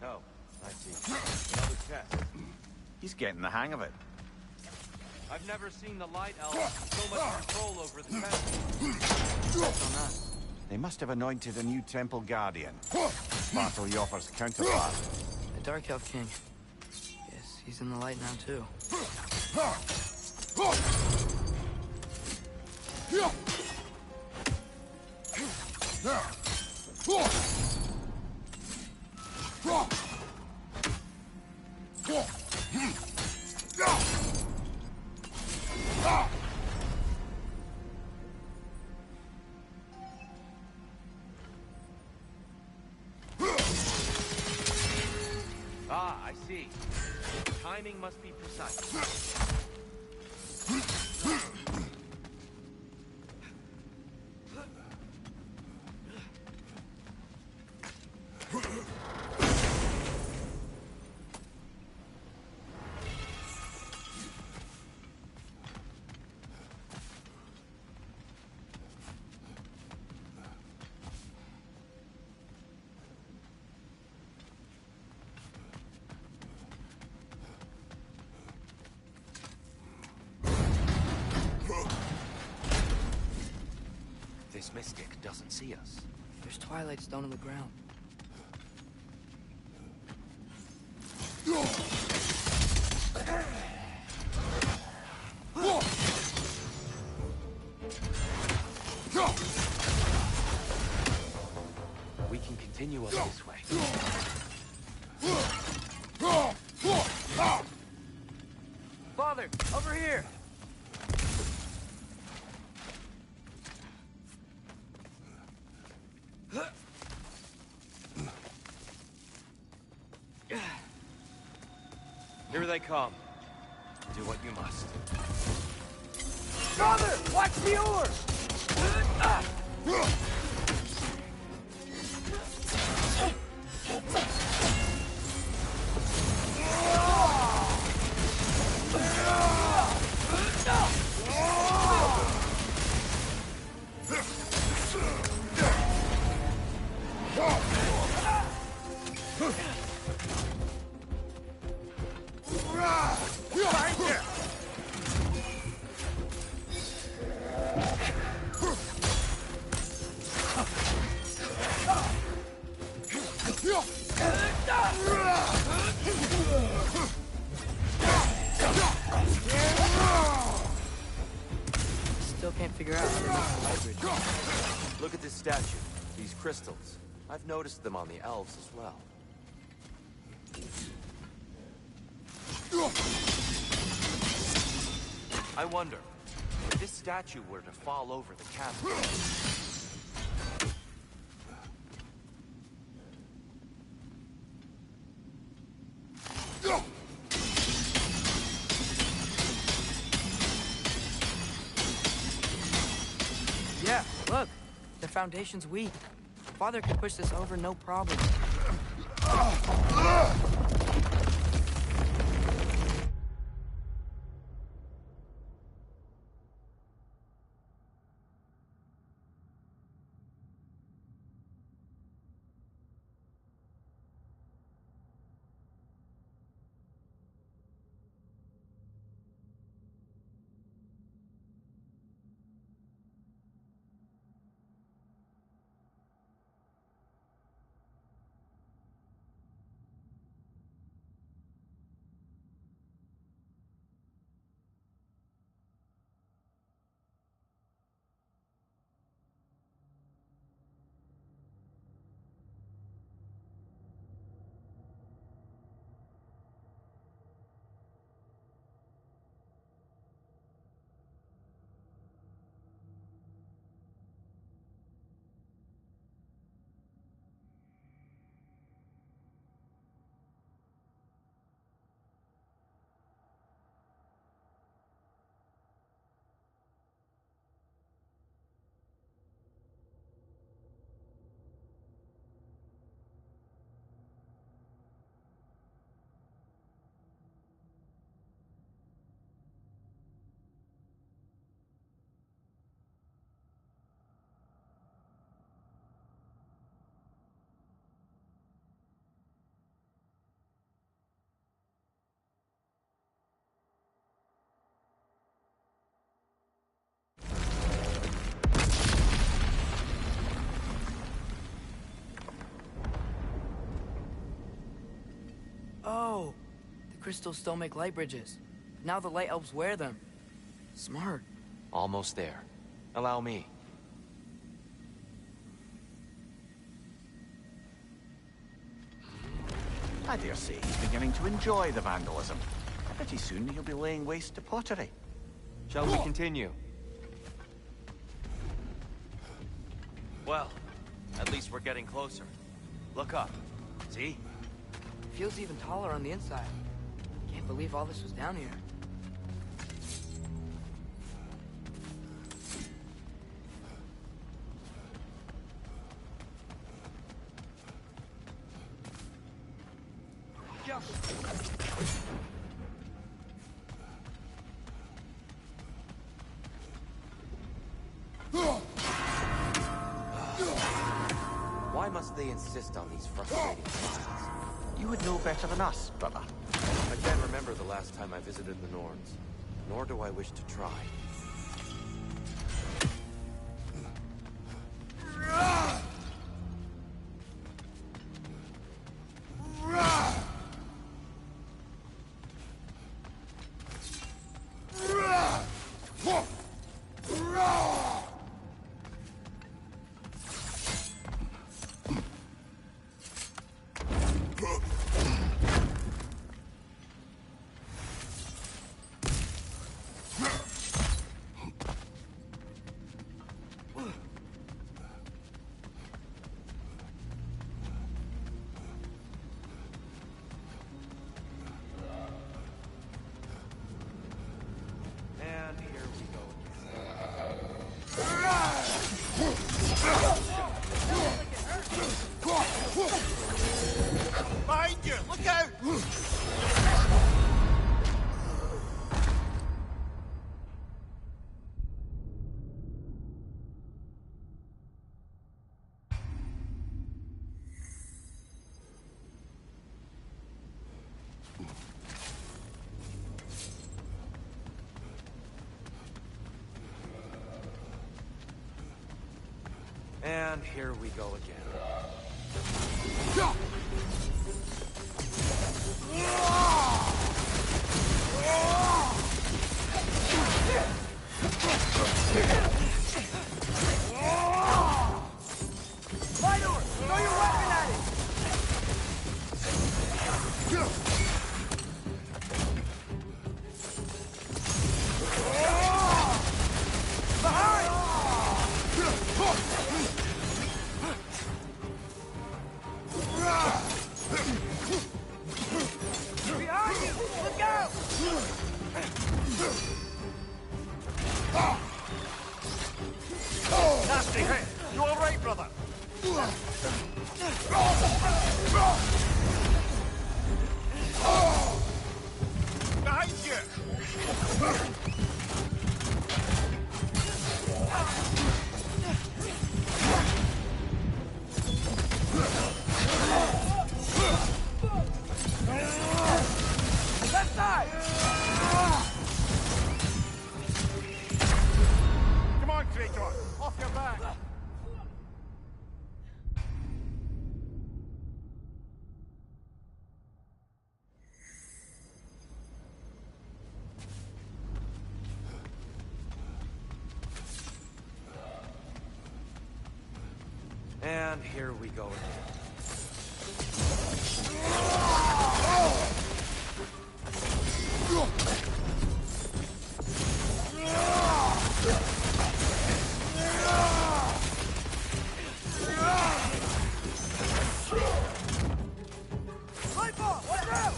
Speaker 5: Oh, I see. Another test.
Speaker 7: He's getting the hang of it.
Speaker 5: I've never seen the Light Elves so much control over the temple.
Speaker 1: That's on us.
Speaker 7: They must have anointed a new temple guardian. Partly offers counterpart.
Speaker 1: The Dark Elf King. Yes, he's in the light now, too.
Speaker 5: Ah, I see. Timing must be precise. this mystic doesn't see us.
Speaker 1: There's Twilight Stone on the ground.
Speaker 5: We can continue up this way.
Speaker 1: Father, over here!
Speaker 5: Here they come. Do what you must.
Speaker 1: Father, watch the oar! Still can't figure out how to make the light bridge.
Speaker 5: Look at this statue. These crystals. I've noticed them on the elves as well. I wonder, if this statue were to fall over the chasm...
Speaker 1: Yeah, look. The foundation's weak. Father could push this over no problem. Oh, the crystals still make light bridges. Now the light elves wear them. Smart.
Speaker 5: Almost there. Allow me.
Speaker 7: I dare say he's beginning to enjoy the vandalism. Pretty soon he'll be laying waste to pottery.
Speaker 5: Shall we continue? Well, at least we're getting closer. Look up. See?
Speaker 1: Feels even taller on the inside. Can't believe all this was down here.
Speaker 5: Why must they insist on these frustrating questions?
Speaker 7: You would know better than us, brother.
Speaker 5: I can't remember the last time I visited the Norns, nor do I wish to try.
Speaker 7: Behind you! Look out!
Speaker 5: And here we go again.
Speaker 1: Minor! Throw your weapon at it! Behind you! Look out!
Speaker 7: Nasty hit! You alright, brother? Behind you!
Speaker 1: Left side!
Speaker 7: Come on, Kratos! Off your back!
Speaker 5: And here we go again.
Speaker 1: Lightball! Watch out!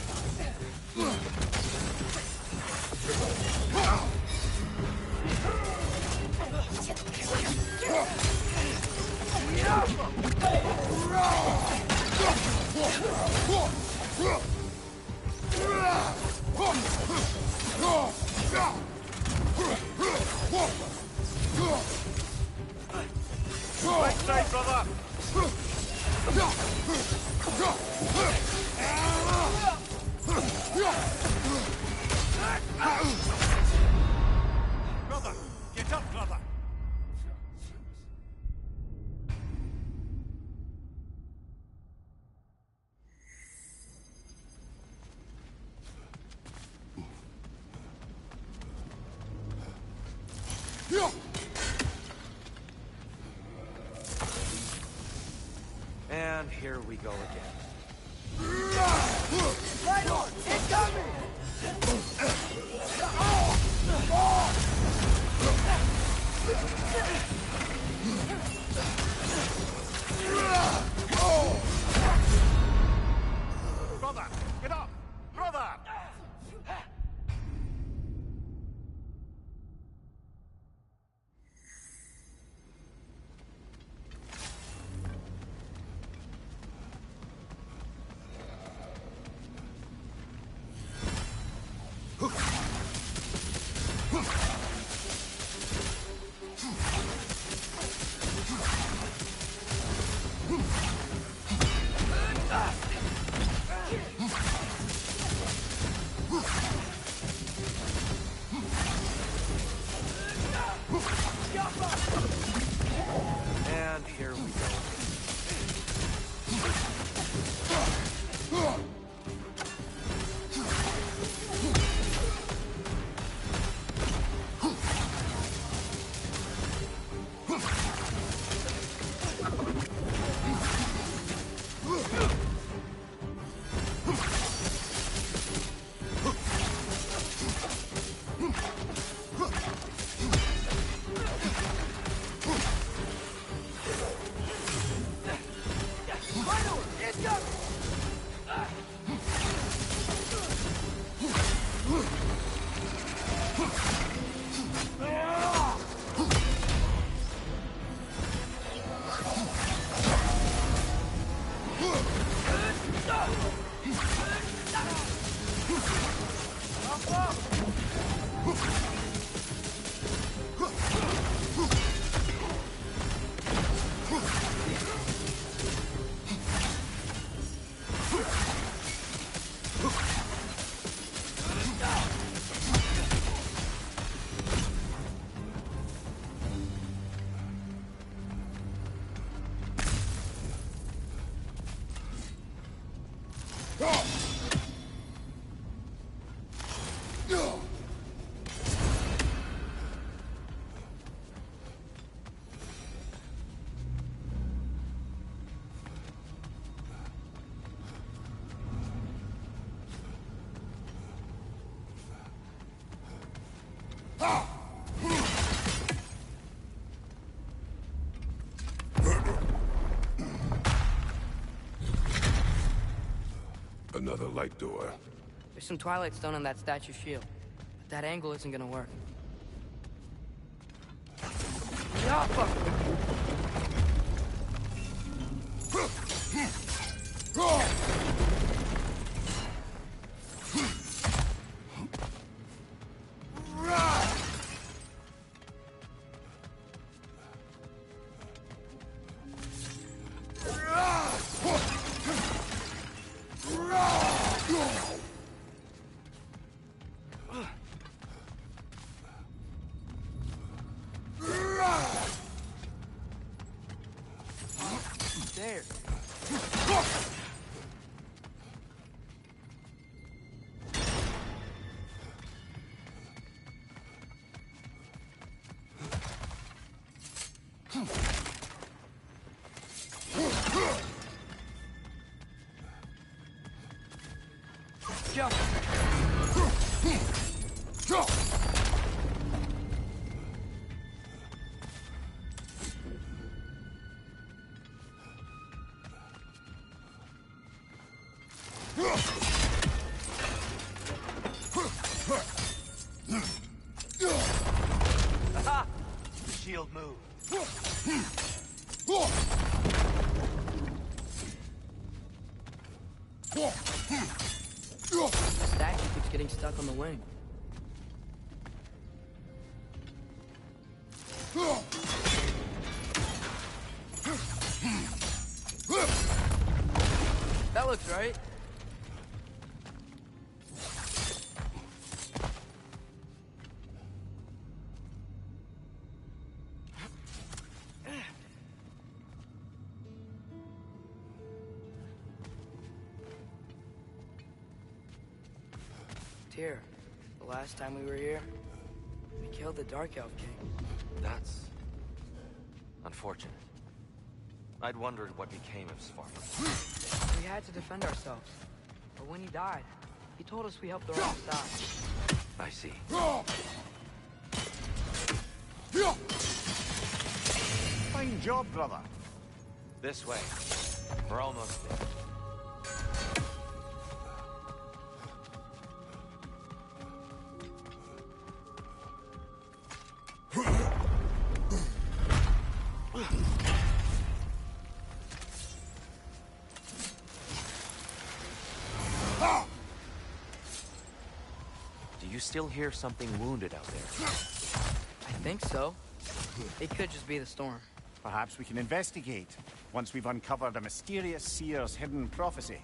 Speaker 7: Right side, brother! Brother! Get up, brother!
Speaker 5: And here we go again.
Speaker 1: Right on! Incoming!
Speaker 7: Brother! Get up! Brother!
Speaker 4: Another light door.
Speaker 1: There's some Twilight Stone on that statue shield, but that angle isn't gonna work. Yeah, fuck. There. Jump.
Speaker 3: Aha! The shield moved.
Speaker 1: The statue keeps getting stuck on the wing. That looks right. Tyr, the last time we were here, we killed the Dark Elf King.
Speaker 5: That's unfortunate. I'd wondered what became of Svartalfheim.
Speaker 1: We had to defend ourselves. But when he died, he told us we helped the wrong side.
Speaker 5: I see.
Speaker 7: Fine job, brother.
Speaker 5: This way. We're almost there. Do you still hear something wounded out there?
Speaker 1: I think so. It could just be the storm.
Speaker 7: Perhaps we can investigate, once we've uncovered a mysterious seer's hidden prophecy.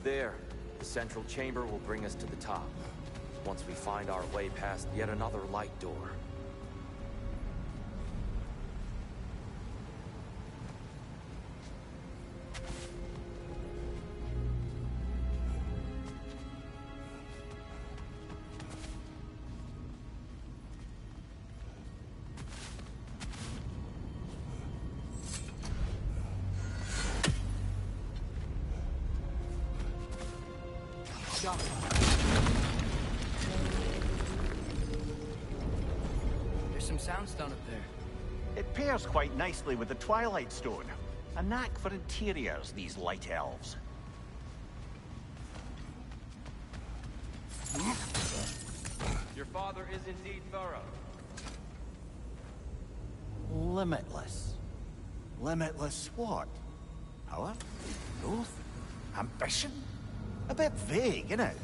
Speaker 5: There. The central chamber will bring us to the top. Once we find our way past yet another light door.
Speaker 1: There's some soundstone up there.
Speaker 7: It pairs quite nicely with the Twilight Stone. A knack for interiors, these light elves.
Speaker 5: Your father is indeed thorough.
Speaker 7: Limitless. Limitless what? Power? Growth? Ambition? A bit vague, innit?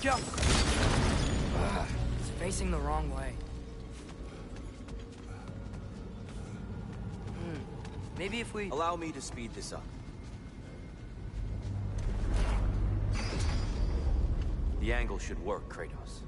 Speaker 1: Joe! It's facing the wrong way. Maybe if we...
Speaker 11: Allow me to speed this up.
Speaker 5: The angle should work, Kratos.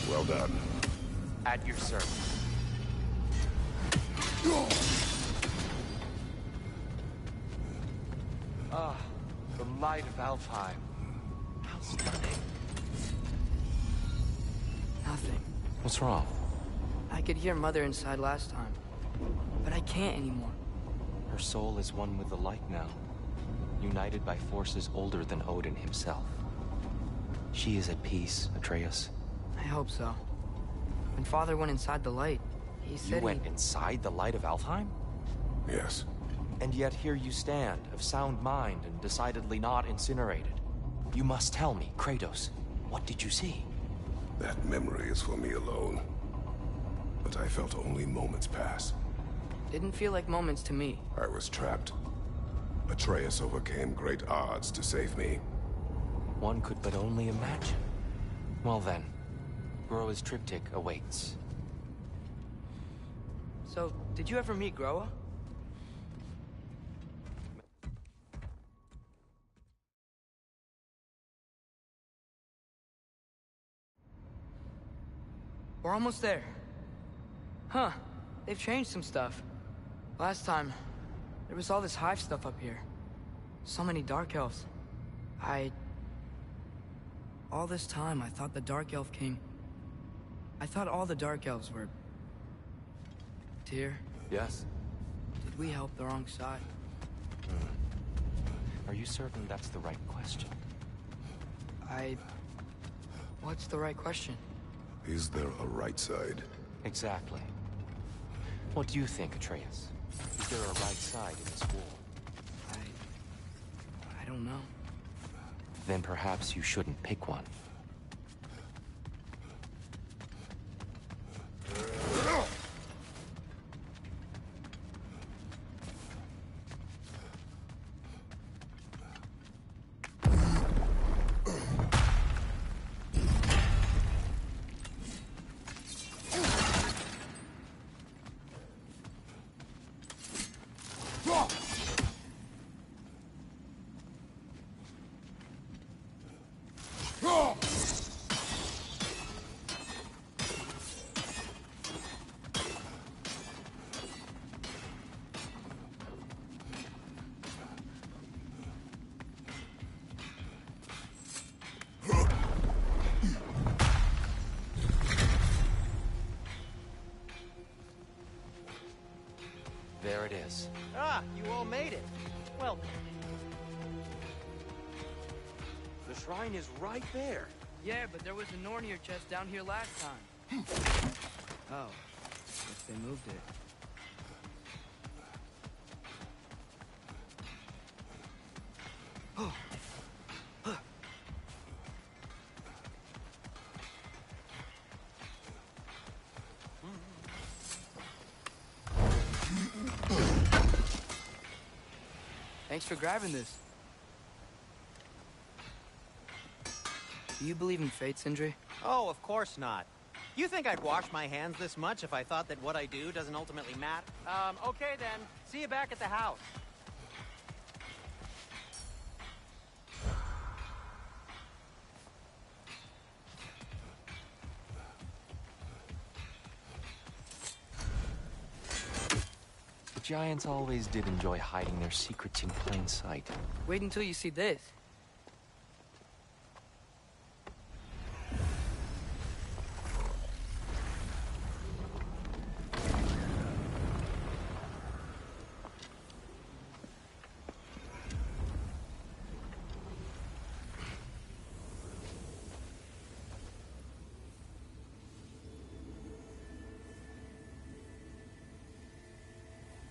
Speaker 4: Well done.
Speaker 5: At your service. Ah, the light of Alfheim. How stunning.
Speaker 1: Nothing.
Speaker 5: What's wrong?
Speaker 1: I could hear Mother inside last time, but I can't anymore.
Speaker 5: Her soul is one with the light now, united by forces older than Odin himself. She is at peace, Atreus.
Speaker 1: I hope so. When Father went inside the light, he said
Speaker 5: You went inside the light of Alfheim?
Speaker 4: Yes.
Speaker 5: And yet here you stand, of sound mind and decidedly not incinerated. You must tell me, Kratos, what did you see?
Speaker 4: That memory is for me alone. But I felt only moments pass.
Speaker 1: Didn't feel like moments to me.
Speaker 4: I was trapped. Atreus overcame great odds to save me.
Speaker 5: One could but only imagine. Well then, Groa's triptych awaits.
Speaker 1: So, did you ever meet Groa? We're almost there. Huh. They've changed some stuff. Last time, there was all this hive stuff up here. So many Dark Elves. All this time, I thought the Dark Elf King... I thought all the Dark Elves were... Tyr,
Speaker 5: Yes?
Speaker 1: did we help the wrong side?
Speaker 5: Are you certain that's the right question?
Speaker 1: What's the right question?
Speaker 4: Is there a right side?
Speaker 5: Exactly. What do you think, Atreus? Is there a right side in this war?
Speaker 1: I don't know.
Speaker 5: Then perhaps you shouldn't pick one. There it is.
Speaker 8: Ah, you all made it. Welcome.
Speaker 11: The shrine is right there.
Speaker 1: Yeah, but there was a Nornir chest down here last time. Oh, guess they moved it. Thanks for grabbing this. Do you believe in fate, Sindri?
Speaker 8: Oh, of course not. You think I'd wash my hands this much if I thought that what I do doesn't ultimately matter? Okay then. See you back at the house.
Speaker 5: Giants always did enjoy hiding their secrets in plain sight.
Speaker 1: Wait until you see this.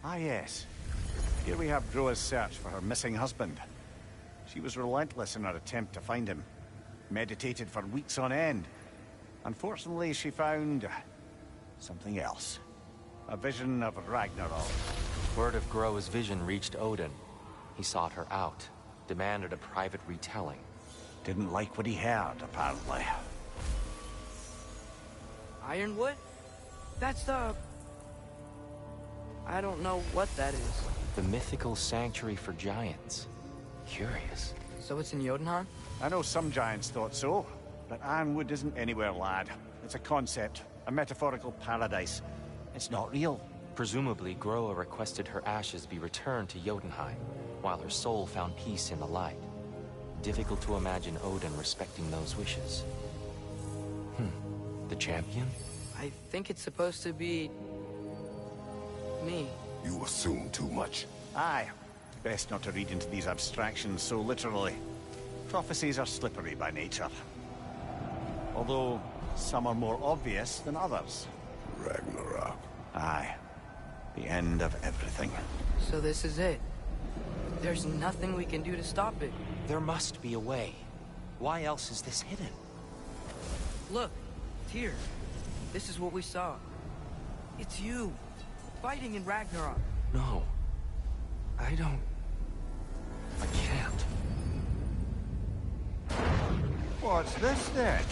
Speaker 7: Ah, yes. Here we have Groa's search for her missing husband. She was relentless in her attempt to find him. Meditated for weeks on end. Unfortunately, she found something else. A vision of Ragnarok.
Speaker 5: Word of Groa's vision reached Odin. He sought her out, demanded a private retelling.
Speaker 7: Didn't like what he heard, apparently.
Speaker 1: Ironwood? That's the... I don't know what that is.
Speaker 5: The mythical sanctuary for giants. Curious.
Speaker 1: So it's in Jotunheim?
Speaker 7: I know some giants thought so, but Ironwood isn't anywhere, lad. It's a concept, a metaphorical paradise. It's not real.
Speaker 5: Presumably, Groa requested her ashes be returned to Jotunheim, while her soul found peace in the light. Difficult to imagine Odin respecting those wishes. The champion?
Speaker 1: I think it's supposed to be... me.
Speaker 4: You assume too much.
Speaker 7: Aye. Best not to read into these abstractions so literally. Prophecies are slippery by nature. Although, some are more obvious than others.
Speaker 4: Ragnarok.
Speaker 7: Aye. The end of everything.
Speaker 1: So this is it. There's nothing we can do to stop it.
Speaker 5: There must be a way. Why else is this hidden?
Speaker 1: Look, Tyr. This is what we saw. It's you, fighting in Ragnarok.
Speaker 5: No. I don't... I can't.
Speaker 7: What's this then?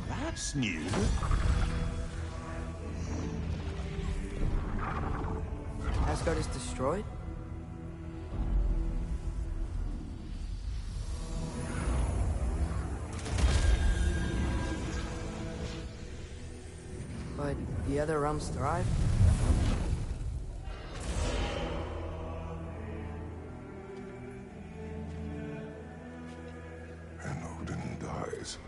Speaker 7: That's new.
Speaker 1: Asgard is destroyed? But the other realms thrive?
Speaker 4: And Odin dies.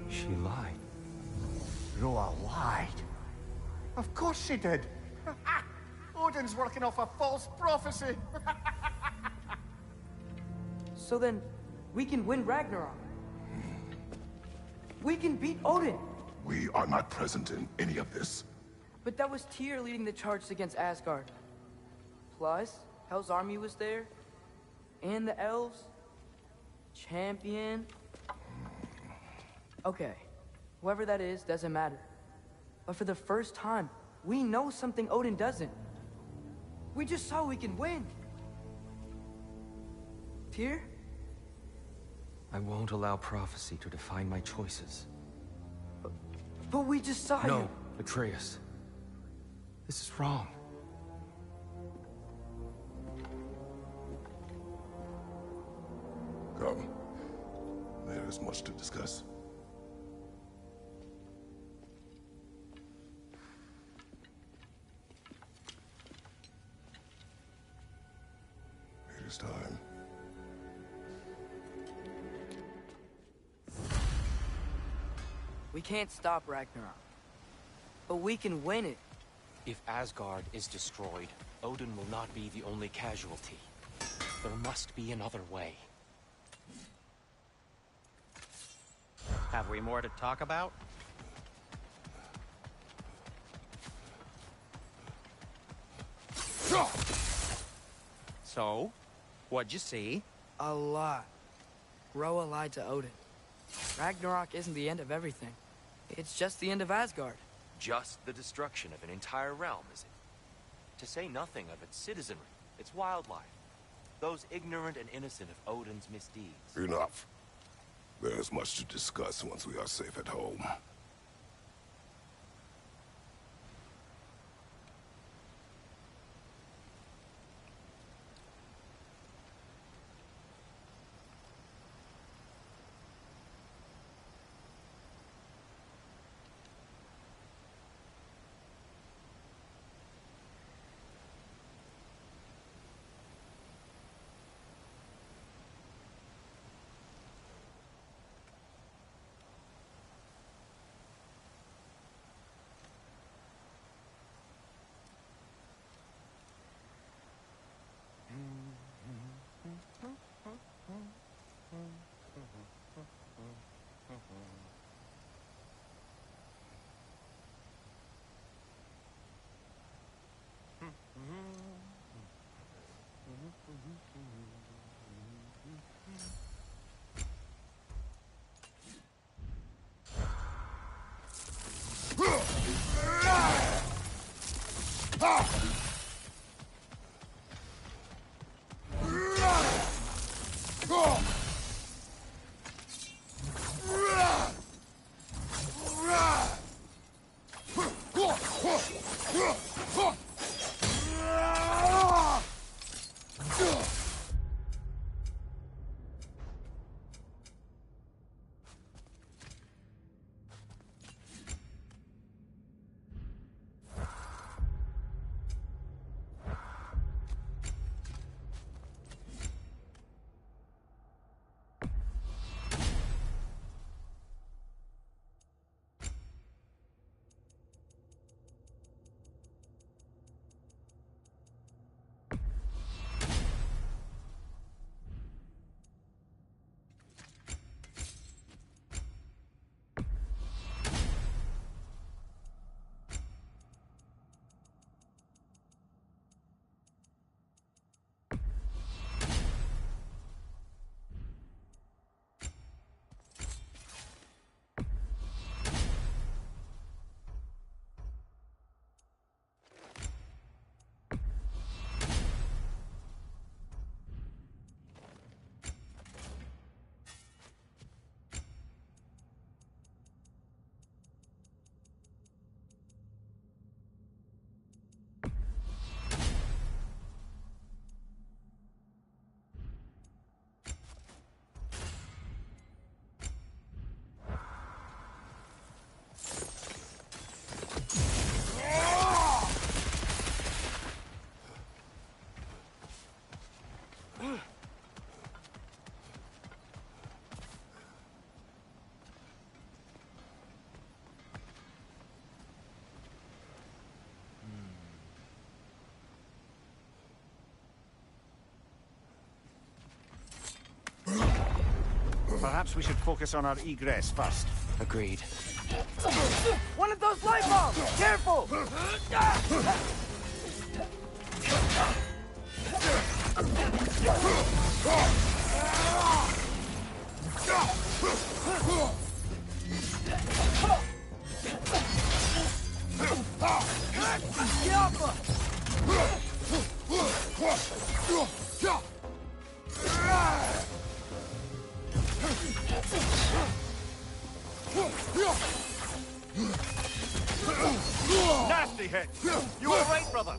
Speaker 5: She lied.
Speaker 7: Groa lied. Of course she did. Odin's working off a false prophecy.
Speaker 1: So then, we can win Ragnarok. We can beat Odin.
Speaker 4: We are not present in any of this.
Speaker 1: But that was Tyr leading the charge against Asgard. Plus, Hell's army was there. And the elves. Champion. Okay. Whoever that is, doesn't matter. But for the first time, we know something Odin doesn't. We just saw we can win. Tyr?
Speaker 5: I won't allow prophecy to define my choices.
Speaker 1: But we just saw you.
Speaker 5: No, Atreus. This is wrong.
Speaker 4: Come. There is much to discuss. It is time.
Speaker 1: We can't stop Ragnarok. But we can win it.
Speaker 5: If Asgard is destroyed, Odin will not be the only casualty. There must be another way.
Speaker 8: Have we more to talk about? So, what'd you see?
Speaker 1: A lot. Groa lied to Odin. Ragnarok isn't the end of everything. It's just the end of Asgard.
Speaker 5: Just the destruction of an entire realm, is it? To say nothing of its citizenry, its wildlife. Those ignorant and innocent of Odin's misdeeds.
Speaker 4: Enough. There's much to discuss once we are safe at home.
Speaker 7: Perhaps we should focus on our egress first.
Speaker 5: Agreed.
Speaker 1: One of those light bulbs! Careful!
Speaker 7: Nasty hit! You all right, brother?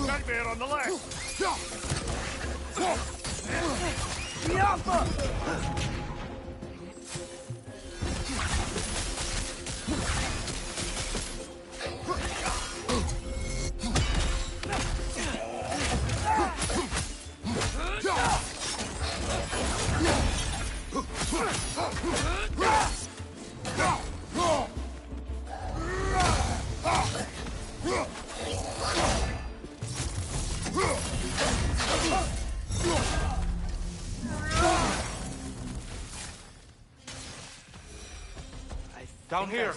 Speaker 7: Nightmare on the left!
Speaker 1: Down here.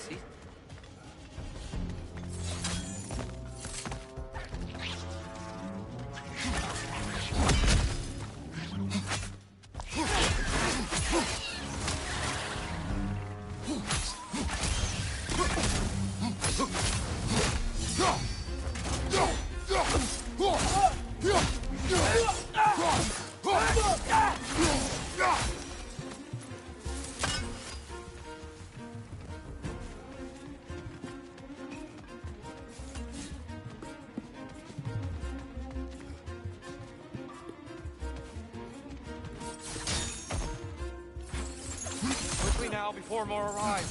Speaker 5: Now, before more arrive.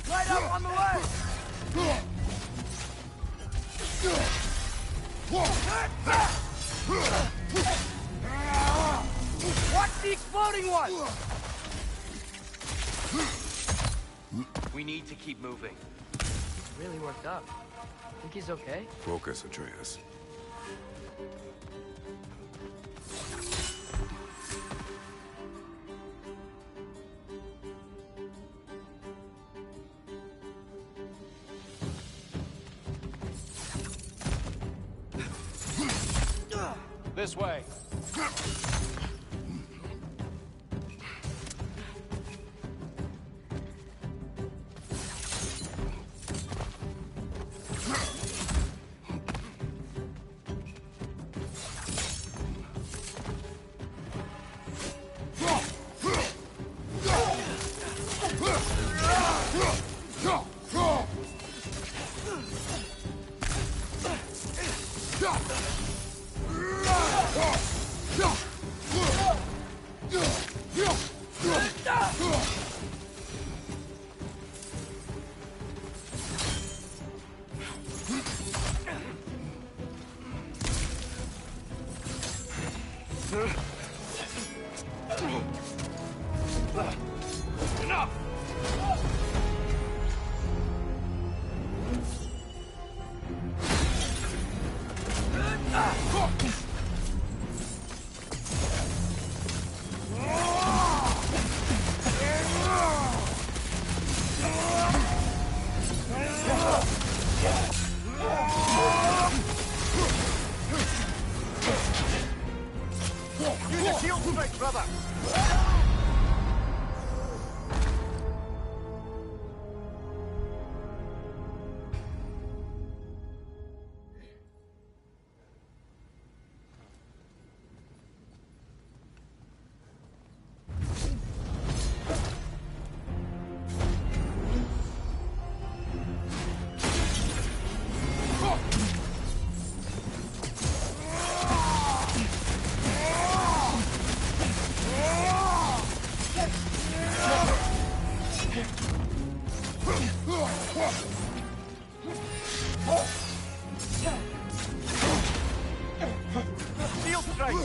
Speaker 1: Light up on the left! Watch the exploding one!
Speaker 5: We need to keep moving.
Speaker 1: He's really worked up. Think he's okay?
Speaker 4: Focus, Atreus.
Speaker 5: This way.
Speaker 7: Use a shield strike, brother! Shield strike!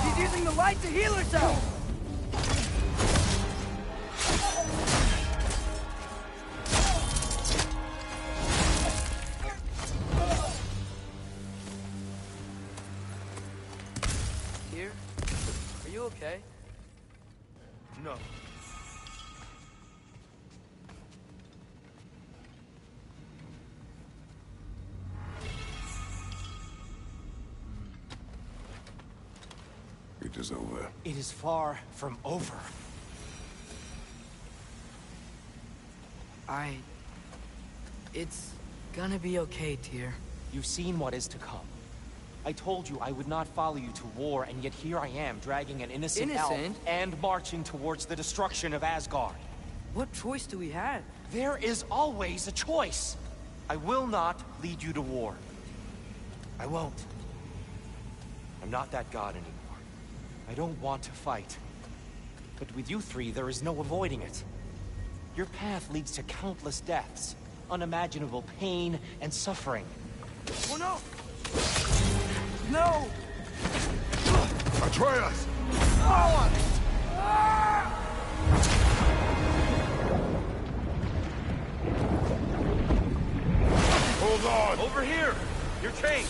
Speaker 1: She's using the light to heal herself! Here? Are you okay?
Speaker 11: No.
Speaker 4: It is over.
Speaker 3: It is far from over.
Speaker 1: It's gonna be okay, Tyr.
Speaker 5: You've seen what is to come. I told you I would not follow you to war, and yet here I am, dragging an innocent elf and marching towards the destruction of Asgard.
Speaker 1: What choice do we have?
Speaker 5: There is always a choice. I will not lead you to war. I won't. I'm not that god anymore. I don't want to fight. But with you three, there is no avoiding it. Your path leads to countless deaths, unimaginable pain and suffering.
Speaker 1: Oh no! No!
Speaker 4: Atreus! Hold on!
Speaker 11: Over here! You're chained!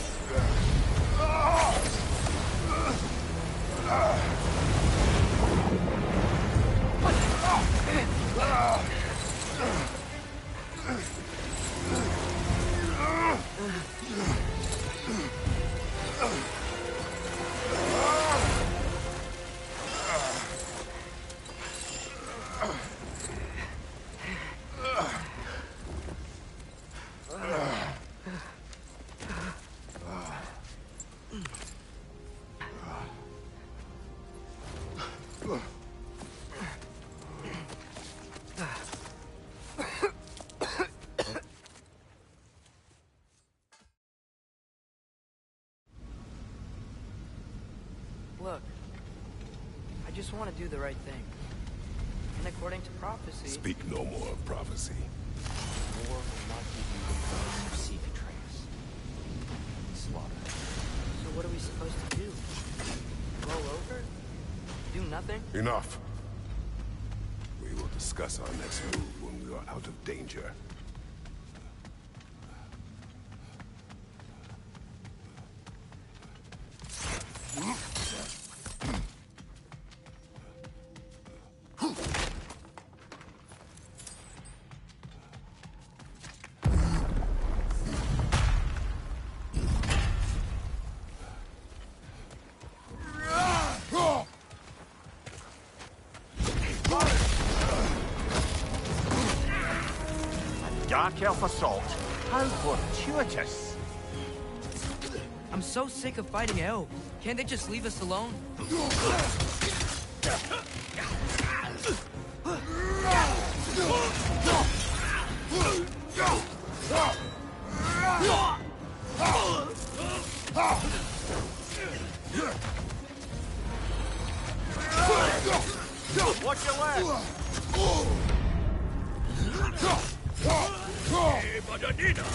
Speaker 1: just want to do the right thing. And according to prophecy...
Speaker 4: Speak no more of prophecy.
Speaker 5: War will not give you the place you seek, Atreus. Slaughter.
Speaker 1: So what are we supposed to do? Roll over? Do nothing?
Speaker 4: Enough. We will discuss our next move when we are out of danger.
Speaker 7: Dark elf assault. How fortuitous.
Speaker 1: I'm so sick of fighting elves. Can't they just leave us alone?
Speaker 7: Watch your left!
Speaker 6: Hey, Badanina!